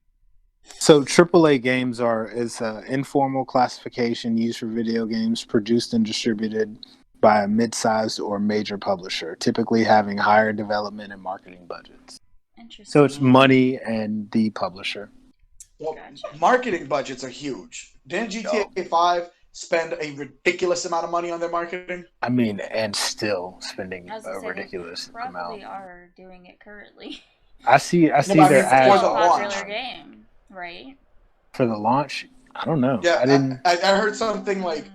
So AAA games is an informal classification used for video games produced and distributed by a mid-sized or major publisher, typically having higher development and marketing budgets. So it's money and the publisher. Well, marketing budgets are huge. Didn't GTA 5 spend a ridiculous amount of money on their marketing? I mean, and still spending a ridiculous amount. Probably are doing it currently. I see their ads. For the popular game, right? For the launch? I don't know. Yeah, I heard something like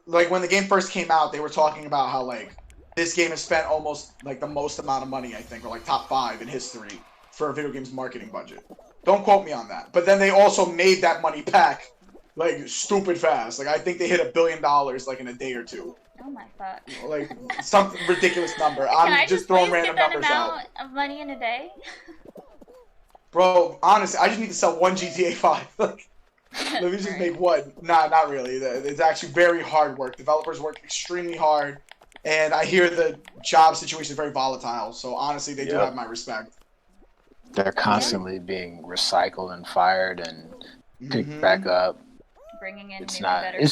when the game first came out, they were talking about how like this game has spent almost like the most amount of money, I think, or like top 5 in history for a video game's marketing budget. Don't quote me on that. But then they also made that money back like stupid fast. Like I think they hit $1 billion like in a day or 2. Oh my fuck. Like some ridiculous number. I'm just throwing random numbers out. Can I just get that amount of money in a day? Bro, honestly, I just need to sell 1 GTA 5. Like, let me just make one. Nah, not really. It's actually very hard work. Developers work extremely hard. And I hear the job situation is very volatile, so honestly, they do have my respect. They're constantly being recycled and fired and picked back up. Bringing in it's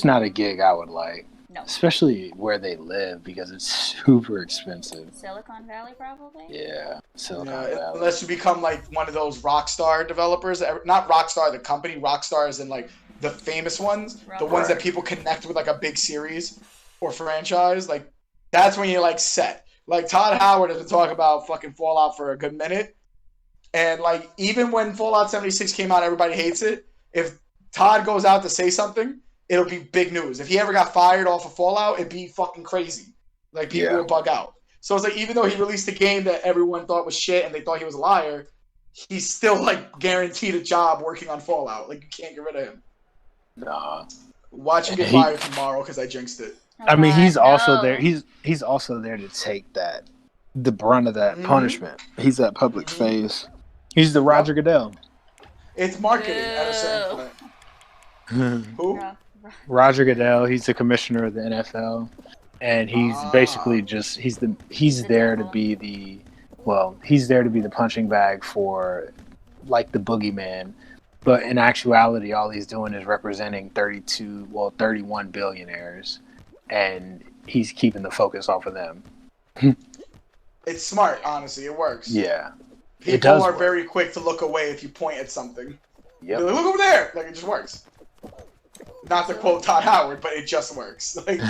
not a gig I would like. No. Especially where they live, because it's super expensive. Silicon Valley, probably? Yeah, Silicon Valley. Unless you become like one of those Rockstar developers. Not Rockstar, the company. Rockstar is in like the famous ones. The ones that people connect with like a big series or franchise. Like, that's when you're like set. Like Todd Howard has been talking about fucking Fallout for a good minute. And like even when Fallout 76 came out, everybody hates it. If Todd goes out to say something, it'll be big news. If he ever got fired off of Fallout, it'd be fucking crazy. Like people would bug out. So it's like even though he released a game that everyone thought was shit and they thought he was a liar, he's still like guaranteed a job working on Fallout. Like you can't get rid of him. Nah. Watch him get fired tomorrow because I jinxed it. I mean, he's also there. He's also there to take the brunt of that punishment. He's that public face. He's the Roger Goodell. It's marketing at a certain point. Who? Roger Goodell. He's the commissioner of the NFL, and he's basically just he's there to be the punching bag for like the boogeyman. But in actuality, all he's doing is representing 31 billionaires. And he's keeping the focus off of them. It's smart, honestly. It works. Yeah. People are very quick to look away if you point at something. Yep. They're like, look over there! Like, it just works. Not to quote Todd Howard, but it just works. Like,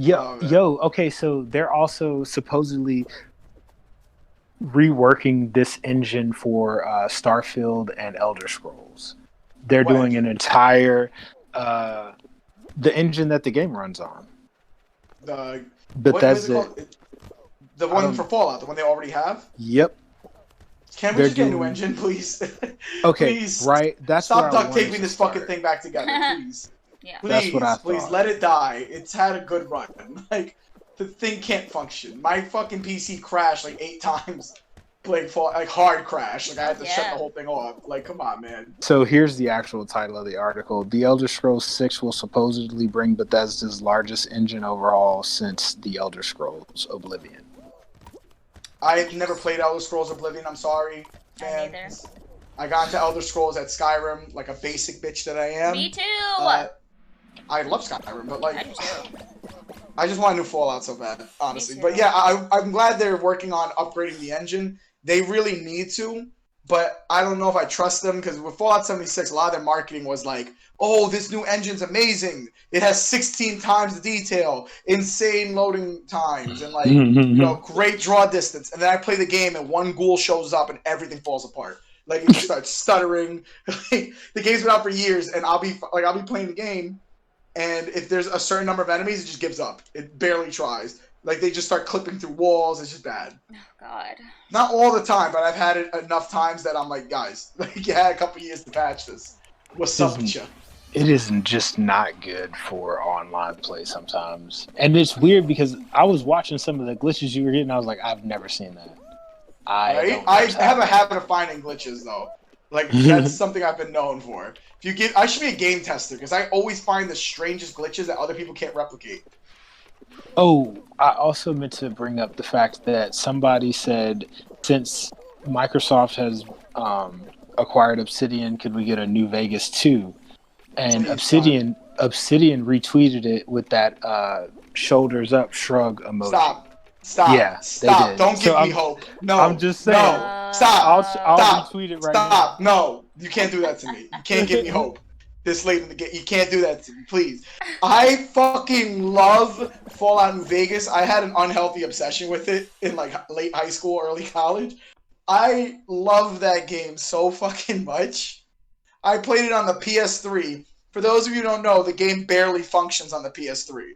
okay, so they're also supposedly reworking this engine for Starfield and Elder Scrolls. They're doing an entire... the engine that the game runs on. Bethesda. The one for Fallout, the one they already have? Yep. Can we just get a new engine, please? Okay, please. Right. Stop duct taping this fucking thing back together, please. Yeah. Please, that's what I thought. Please let it die. It's had a good run. Like, the thing can't function. My fucking PC crashed like 8 times. Like hard crash. Like I had to shut the whole thing off. Like, come on, man. So here's the actual title of the article. The Elder Scrolls 6 will supposedly bring Bethesda's largest engine overhaul since The Elder Scrolls Oblivion. I've never played Elder Scrolls Oblivion, I'm sorry, fans. I got into Elder Scrolls at Skyrim, like a basic bitch that I am. Me too! I love Skyrim, but like... I just want a new Fallout so bad, honestly. But yeah, I'm glad they're working on upgrading the engine. They really need to, but I don't know if I trust them because with Fallout 76, a lot of their marketing was like, oh, this new engine's amazing. It has 16 times the detail, insane loading times, and like, great draw distance. And then I play the game and one ghoul shows up and everything falls apart. Like it just starts stuttering. The game's been out for years, and I'll be playing the game, and if there's a certain number of enemies, it just gives up. It barely tries. Like they just start clipping through walls. It's just bad. Oh God. Not all the time, but I've had it enough times that I'm like, guys, like you had a couple years to patch this. What's up with you? It isn't just not good for online play sometimes, and it's weird because I was watching some of the glitches you were getting. I was like, I've never seen that. I have a habit of finding glitches though. Like that's something I've been known for. I should be a game tester because I always find the strangest glitches that other people can't replicate. Oh, I also meant to bring up the fact that somebody said since Microsoft has acquired Obsidian, could we get a New Vegas 2? And Obsidian retweeted it with that shoulders up shrug emoji. Stop. Yeah, stop. They did. Don't give me hope. No. I'm just saying. No. Stop. I'll retweet it right now. Stop. No. You can't do that to me. You can't give me hope. This late in the game. You can't do that to me, please. I fucking love Fallout New Vegas. I had an unhealthy obsession with it in like late high school, early college. I love that game so fucking much. I played it on the PS3. For those of you who don't know, the game barely functions on the PS3.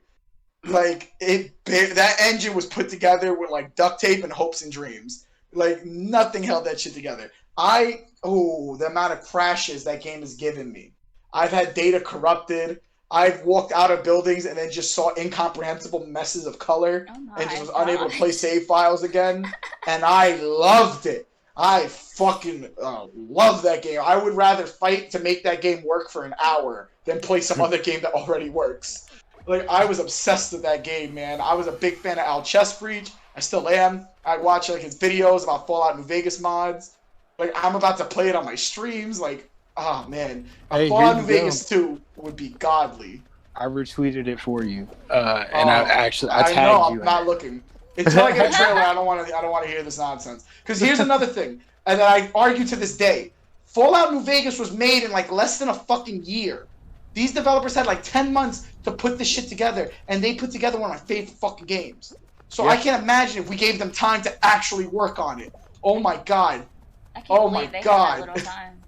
Like that engine was put together with like duct tape and hopes and dreams. Like nothing held that shit together. The amount of crashes that game has given me. I've had data corrupted. I've walked out of buildings and then just saw incomprehensible messes of color and just was unable to play save files again. And I loved it. I fucking love that game. I would rather fight to make that game work for an hour than play some other game that already works. Like, I was obsessed with that game, man. I was a big fan of Al Chestbreach. I still am. I watch like his videos about Fallout New Vegas mods. Like, I'm about to play it on my streams. Like, oh, man. Fallout New Vegas 2 would be godly. I retweeted it for you. I tagged you. I'm not looking. Until I get a trailer, I don't want to hear this nonsense. Because here's another thing, and that I argue to this day. Fallout New Vegas was made in like less than a fucking year. These developers had like 10 months to put this shit together, and they put together one of my favorite fucking games. So I can't imagine if we gave them time to actually work on it. Oh my god. I can't believe they had that little time.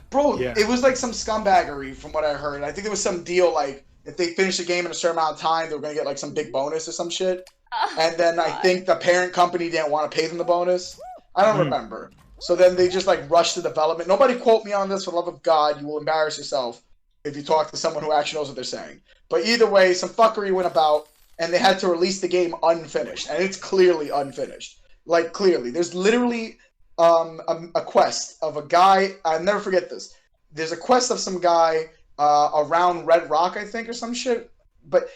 Bro, it was like some scumbaggery from what I heard. I think there was some deal like if they finished the game in a certain amount of time, they were going to get like some big bonus or some shit. And then I think the parent company didn't want to pay them the bonus. I don't remember. So then they just like rushed the development. Nobody quote me on this, for the love of God. You will embarrass yourself if you talk to someone who actually knows what they're saying. But either way, some fuckery went about, and they had to release the game unfinished. And it's clearly unfinished. Like, clearly. There's literally a quest of a guy. I'll never forget this. There's a quest of some guy around Red Rock, I think, or some shit. But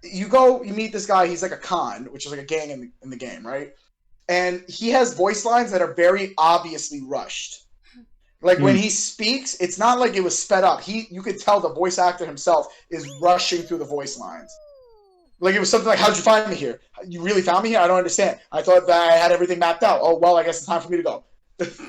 you meet this guy. He's like a con, which is like a gang in the game, right? And he has voice lines that are very obviously rushed. Like when he speaks, it's not like it was sped up. You could tell the voice actor himself is rushing through the voice lines. Like it was something like, "How'd you find me here? You really found me here? I don't understand. I thought that I had everything mapped out. Oh well, I guess it's time for me to go."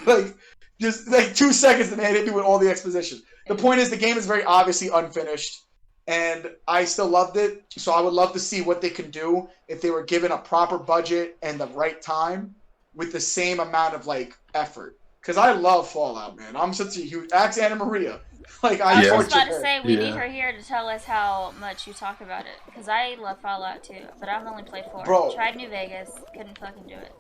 Like just like 2 seconds, and they hit me with all the exposition. The point is, the game is very obviously unfinished, and I still loved it. So I would love to see what they could do if they were given a proper budget and the right time with the same amount of like effort. Because I love Fallout, man. I'm such a huge... Ask Anna Maria. Like, I was about to say, we need her here to tell us how much you talk about it. Because I love Fallout, too. But I've only played 4. Bro. Tried New Vegas. Couldn't fucking do it.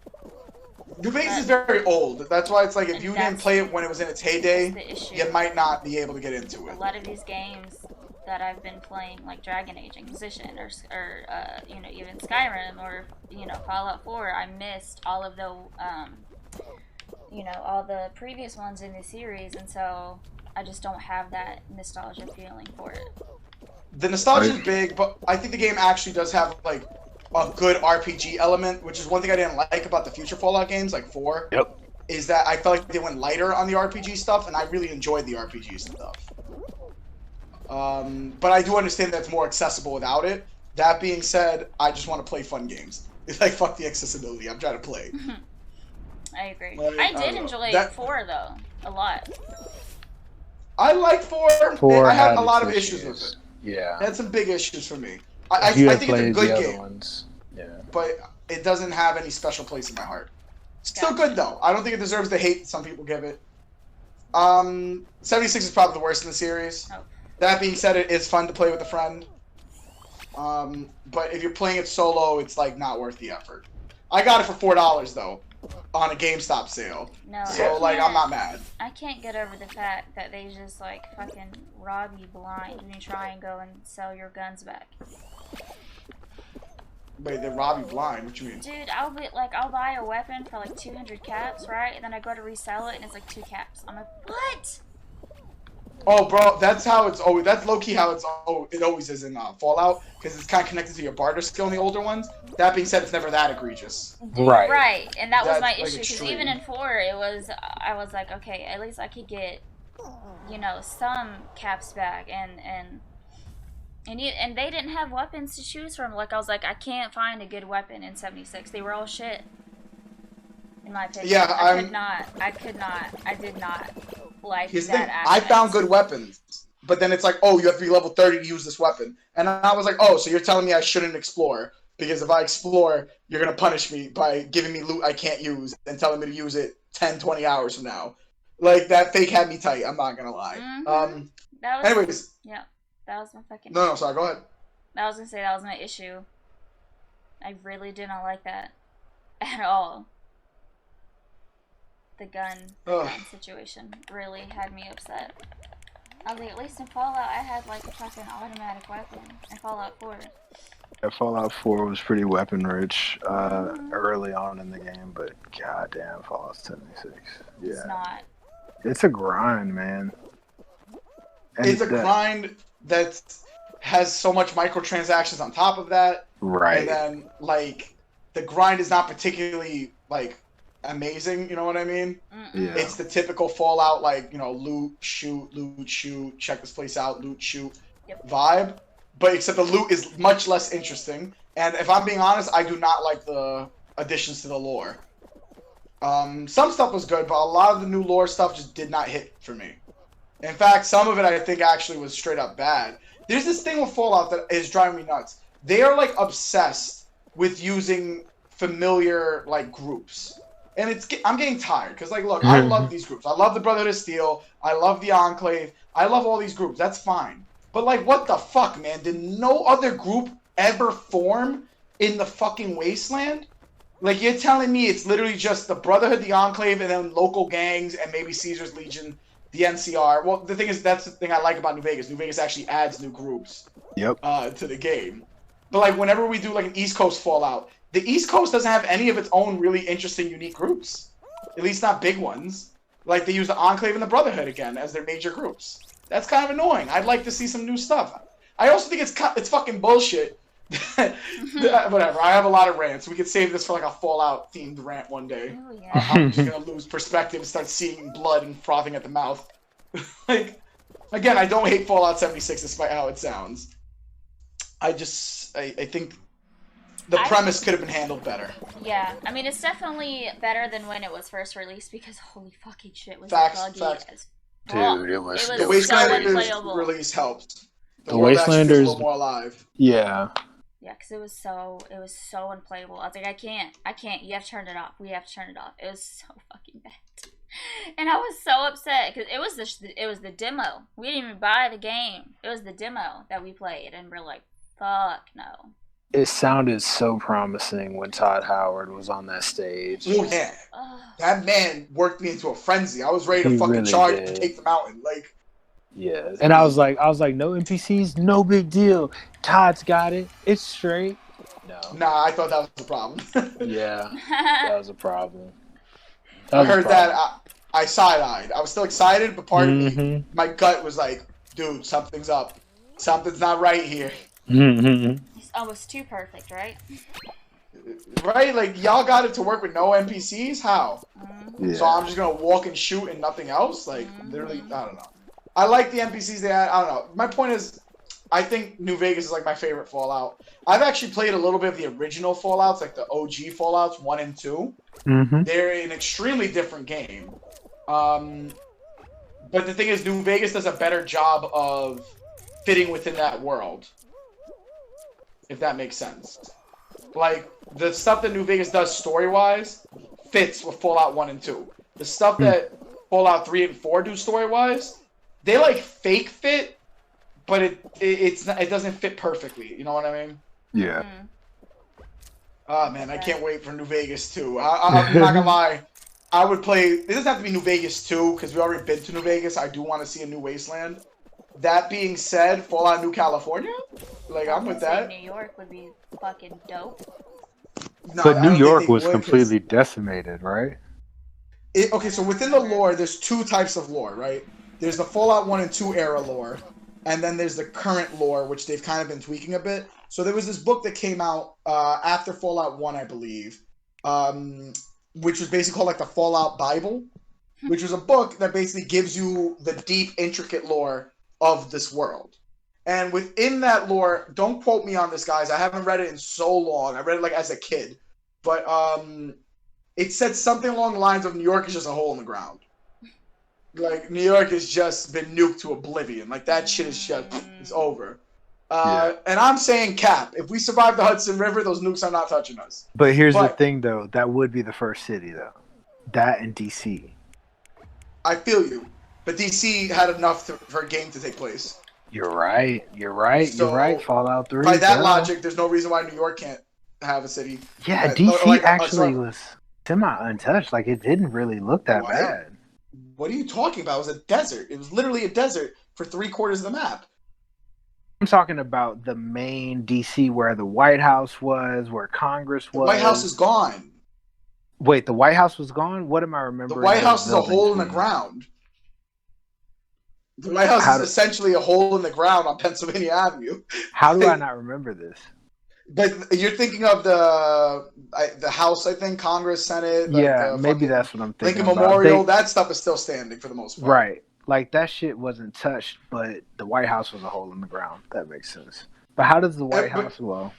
New Vegas is very old. That's why it's like, if you didn't play it when it was in its heyday, you might not be able to get into it. A lot of these games that I've been playing, like Dragon Age Inquisition, or even Skyrim, or, Fallout 4, I missed all of the... all the previous ones in the series, and so I just don't have that nostalgia feeling for it. The nostalgia is big, but I think the game actually does have like a good RPG element, which is one thing I didn't like about the future Fallout games, like 4. Yep. Is that I felt like they went lighter on the RPG stuff, and I really enjoyed the RPG stuff. But I do understand that it's more accessible without it. That being said, I just want to play fun games. It's like, fuck the accessibility. I'm trying to play. I agree. Like, I did enjoy 4 though a lot. I liked 4. 4 I had a lot of issues with it. Yeah, it had some big issues for me. I you think it's a good game, ones. Yeah, but it doesn't have any special place in my heart. Still good though. I don't think it deserves the hate some people give it. 76 is probably the worst in the series. Oh. That being said, it is fun to play with a friend. But if you're playing it solo, it's like not worth the effort. I got it for $4 though, on a GameStop sale. No, So like I'm not mad. I can't get over the fact that they just like fucking rob you blind when you try and go and sell your guns back. Wait, they rob you blind? What you mean? Dude, I'll buy a weapon for like 200 caps, right? And then I go to resell it and it's like 2 caps. I'm like, what? Oh, bro, that's how it's always. That's low key how it always is in Fallout, because it's kind of connected to your barter skill in the older ones. That being said, it's never that egregious. Right. Right, and that was my That's, issue, like, because even in 4, I was like, okay, at least I could get, you know, some caps back, and they didn't have weapons to choose from. Like, I was like, I can't find a good weapon in 76. They were all shit, in my opinion. Yeah, I did not like Here's the that thing, aspect. I found good weapons, but then it's like, oh, you have to be level 30 to use this weapon. And I was like, oh, so you're telling me I shouldn't explore, because if I explore, you're going to punish me by giving me loot I can't use and telling me to use it 10, 20 hours from now. Like, that fake had me tight, I'm not going to lie. Mm-hmm. Anyways. Yeah, that was my fucking... No, sorry, go ahead. I was going to say that was my issue. I really did not like that at all. The gun situation really had me upset. I was like, at least in Fallout, I had like a fucking automatic weapon in Fallout 4. Yeah, Fallout 4 was pretty weapon rich early on in the game, but goddamn, Fallout 76. Yeah. It's not. It's a grind, man. And it's a grind that has so much microtransactions on top of that. Right. And then, like, the grind is not particularly, like, amazing, you know what I mean? Yeah. It's the typical Fallout, like, you know, loot, shoot, check this place out, loot, shoot vibe. But except the loot is much less interesting. And if I'm being honest, I do not like the additions to the lore. Some stuff was good, but a lot of the new lore stuff just did not hit for me. In fact, some of it I think actually was straight up bad. There's this thing with Fallout that is driving me nuts. They are, like, obsessed with using familiar, like, groups. And I'm getting tired, because, like, look, I love these groups. I love the Brotherhood of Steel. I love the Enclave. I love all these groups. That's fine. But, like, what the fuck, man? Did no other group ever form in the fucking wasteland? Like, you're telling me it's literally just the Brotherhood, the Enclave, and then local gangs, and maybe Caesar's Legion, the NCR. Well, the thing is, that's the thing I like about New Vegas. New Vegas actually adds new groups to the game. But, like, whenever we do, like, an East Coast Fallout, the East Coast doesn't have any of its own really interesting, unique groups. At least not big ones. Like, they use the Enclave and the Brotherhood again as their major groups. That's kind of annoying. I'd like to see some new stuff. I also think it's fucking bullshit. Whatever, I have a lot of rants. We could save this for, like, a Fallout-themed rant one day. Oh, yeah. I'm just going to lose perspective and start seeing blood and frothing at the mouth. Like, again, I don't hate Fallout 76 despite how it sounds. I think the premise could have been handled better. Yeah, I mean, it's definitely better than when it was first released, because holy fucking shit, was Facts. it buggy as Dude, it was The so Wastelanders unplayable. release helps. The world actually feels a Wastelanders- little more alive. Yeah. Yeah, because it was so unplayable. I was like, I can't. You have to turn it off. We have to turn it off. It was so fucking bad. And I was so upset, because it was the demo. We didn't even buy the game. It was the demo that we played, and we're like, fuck no. It sounded so promising when Todd Howard was on that stage. Oh, yeah. Ugh. That man worked me into a frenzy. I was ready to He fucking really charge did. and take the mountain. Like, Yeah. And I was like, no NPCs, no big deal. Todd's got it. It's straight. No. nah, I thought that was the problem. Yeah. That was a problem. I heard that. I side-eyed. I was still excited, but part of me, my gut was like, dude, something's up. Something's not right here. It's almost too perfect, right? Right? Like, y'all got it to work with no NPCs? How? Yeah. So I'm just going to walk and shoot and nothing else? Like, literally, I don't know. I like the NPCs they had. I don't know. My point is, I think New Vegas is like my favorite Fallout. I've actually played a little bit of the original Fallouts, like the OG Fallouts 1 and 2. Mm-hmm. They're an extremely different game. But the thing is, New Vegas does a better job of fitting within that world. If that makes sense. Like, the stuff that New Vegas does story-wise fits with Fallout 1 and 2. The stuff that Fallout 3 and 4 do story-wise, they, like, fake fit, but it doesn't fit perfectly. You know what I mean? Yeah. Oh, man, I can't wait for New Vegas 2. I'm not gonna lie. I would play... It doesn't have to be New Vegas 2, because we've already been to New Vegas. I do want to see a new Wasteland. That being said, Fallout New California? Like, I'm with that. New York would be fucking dope. No, but New York was completely decimated, right? Okay, so within the lore, there's two types of lore, right? There's the Fallout 1 and 2 era lore, and then there's the current lore, which they've kind of been tweaking a bit. So there was this book that came out after Fallout 1, I believe, which was basically called like the Fallout Bible, which was a book that basically gives you the deep, intricate lore of this world. And within that lore, don't quote me on this, guys. I haven't read it in so long. I read it like as a kid. But it said something along the lines of New York is just a hole in the ground. Like, New York has just been nuked to oblivion. Like, that shit is just, it's over. And I'm saying cap. If we survive the Hudson River, those nukes are not touching us. But here's the thing, though. That would be the first city, though. That and D.C. I feel you. But D.C. had enough for a game to take place. You're right. So, you're right. Fallout 3. By that logic, there's no reason why New York can't have a city. Yeah, D.C. actually was semi-untouched. Like, it didn't really look that bad. What are you talking about? It was a desert. It was literally a desert for 3/4 of the map. I'm talking about the main D.C. where the White House was, where Congress was. The White House is gone. Wait, the White House was gone? What am I remembering? The White House is a hole in the ground. The White House is essentially a hole in the ground on Pennsylvania Avenue. How do I not remember this? But you're thinking of the House, I think, Congress, Senate. Yeah, maybe that's what I'm thinking. Lincoln Memorial, that stuff is still standing for the most part. Right. Like, that shit wasn't touched, but the White House was a hole in the ground. That makes sense. But how does the White House Well,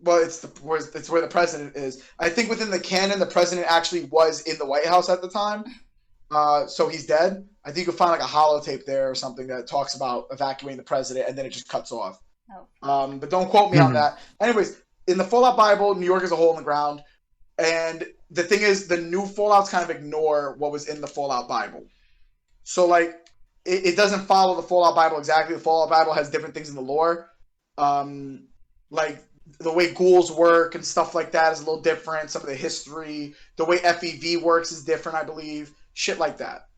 it's where the president is. I think within the canon, the president actually was in the White House at the time. So he's dead. I think you'll find like a holotape there or something that talks about evacuating the president, and then it just cuts off. But don't quote me on that. Anyways, in the Fallout Bible, New York is a hole in the ground. And the thing is, the new Fallouts kind of ignore what was in the Fallout Bible. So, like, it doesn't follow the Fallout Bible exactly. The Fallout Bible has different things in the lore. Like, the way ghouls work and stuff like that is a little different. Some of the history. The way FEV works is different, I believe. Shit like that.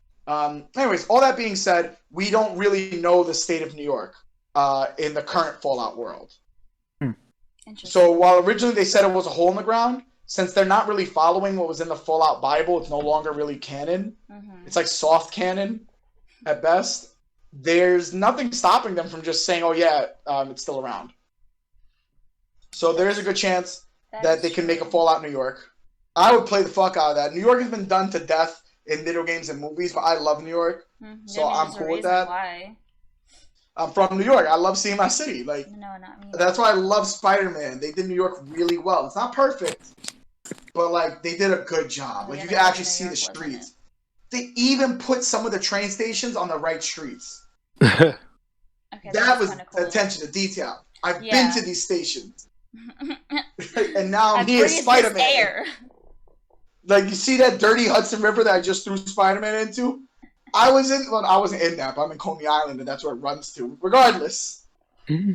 Anyways, all that being said, we don't really know the state of New York in the current Fallout world. So while originally they said it was a hole in the ground, since they're not really following what was in the Fallout Bible, it's no longer really canon. It's like soft canon at best. There's nothing stopping them from just saying, oh yeah, it's still around. So there is a good chance that they can make a Fallout New York. I would play the fuck out of that. New York has been done to death in video games and movies, but I love New York. So I'm cool with that. Why. I'm from New York. I love seeing my city. Like, no, not me. That's why I love Spider-Man. They did New York really well. It's not perfect, but like they did a good job. Like you can actually see the streets. They even put some of the train stations on the right streets. Okay, that was cool. Attention to detail. I've been to these stations, and now I'm here, Spider-Man. Like, you see that dirty Hudson River that I just threw Spider-Man into? I wasn't in that, but I'm in Coney Island, and that's where it runs to. Regardless.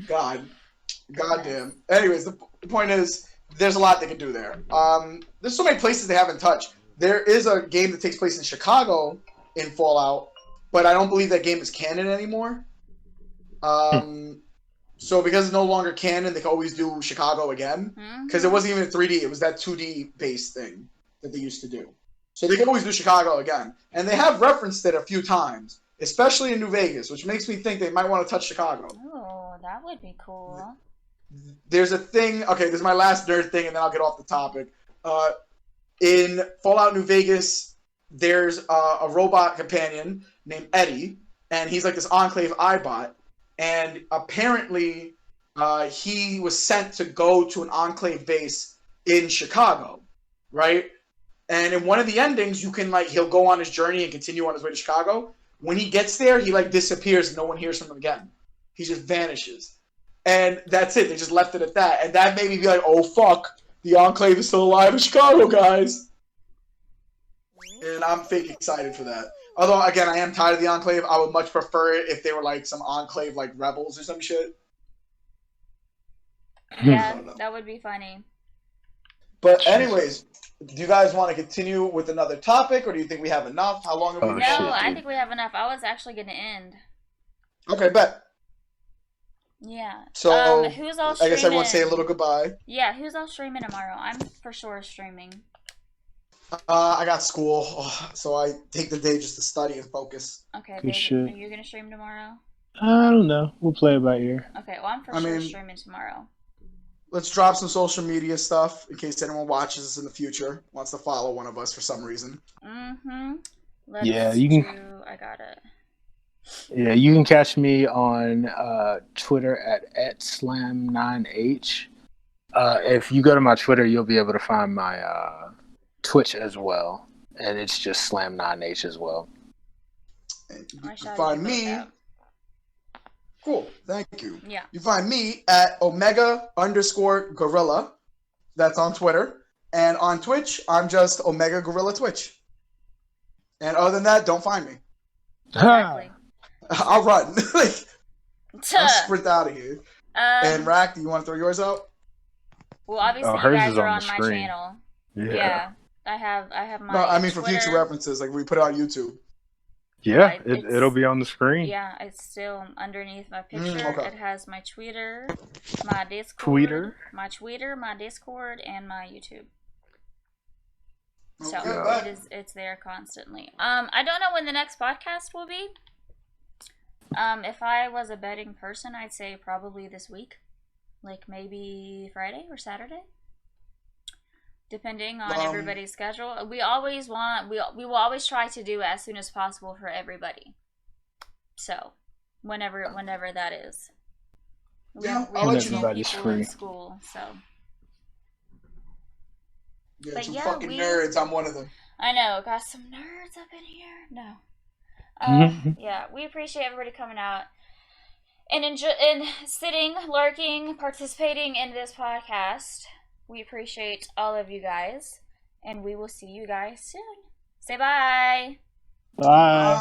Goddamn. Anyways, the point is, there's a lot they can do there. There's so many places they haven't touched. There is a game that takes place in Chicago in Fallout, but I don't believe that game is canon anymore. So because it's no longer canon, they can always do Chicago again. Because it wasn't even 3D, it was that 2D based thing that they used to do. So they can always do Chicago again. And they have referenced it a few times, especially in New Vegas, which makes me think they might want to touch Chicago. Oh, that would be cool. There's a thing, okay, this is my last nerd thing, and then I'll get off the topic. In Fallout New Vegas, there's a robot companion named Eddie, and he's like this Enclave iBot, and apparently he was sent to go to an Enclave base in Chicago, right? And in one of the endings, you can he'll go on his journey and continue on his way to Chicago. When he gets there, he disappears and no one hears from him again. He just vanishes. And that's it. They just left it at that. And that made me be like, oh fuck, the Enclave is still alive in Chicago, guys. And I'm fake excited for that. Although, again, I am tired of the Enclave. I would much prefer it if they were some Enclave rebels or some shit. Yeah, that would be funny. But anyways, do you guys want to continue with another topic, or do you think we have enough? How long have we? No, I think we have enough. I was actually going to end. Okay, bet. Yeah. So, who's all streaming? I guess everyone say a little goodbye. Yeah, who's all streaming tomorrow? I'm for sure streaming. I got school, so I take the day just to study and focus. Okay, David, are you going to stream tomorrow? I don't know. We'll play it by ear. Okay, well, I'm for sure streaming tomorrow. Let's drop some social media stuff in case anyone watches us in the future, wants to follow one of us for some reason. Mm-hmm. You can. I got it. Yeah, you can catch me on Twitter at @slam9h. If you go to my Twitter, you'll be able to find my Twitch as well, and it's just slam9h as well. And you can find me. Cool, thank you. Yeah. You find me at Omega_Gorilla. That's on Twitter. And on Twitch, I'm just Omega Gorilla Twitch. And other than that, don't find me. Exactly. I'll run. I'll sprint out of here. And Rack, do you want to throw yours out? Well, obviously you guys are on my channel. Yeah. I have my No, I mean Twitter. For future references, we put it on YouTube. Yeah, it'll be on the screen. Yeah, it's still underneath my picture. Okay. It has my Twitter, my Discord, my Discord, and my YouTube. So it's there constantly. I don't know when the next podcast will be. If I was a betting person, I'd say probably this week, maybe Friday or Saturday. Depending on everybody's schedule. We will always try to do it as soon as possible for everybody. So, whenever that is. I'll let you know. Everybody's free. In school, so. Yeah, but fucking nerds. I'm one of them. I know, got some nerds up in here. No. Yeah, we appreciate everybody coming out and sitting, lurking, participating in this podcast. We appreciate all of you guys, and we will see you guys soon. Say bye. Bye.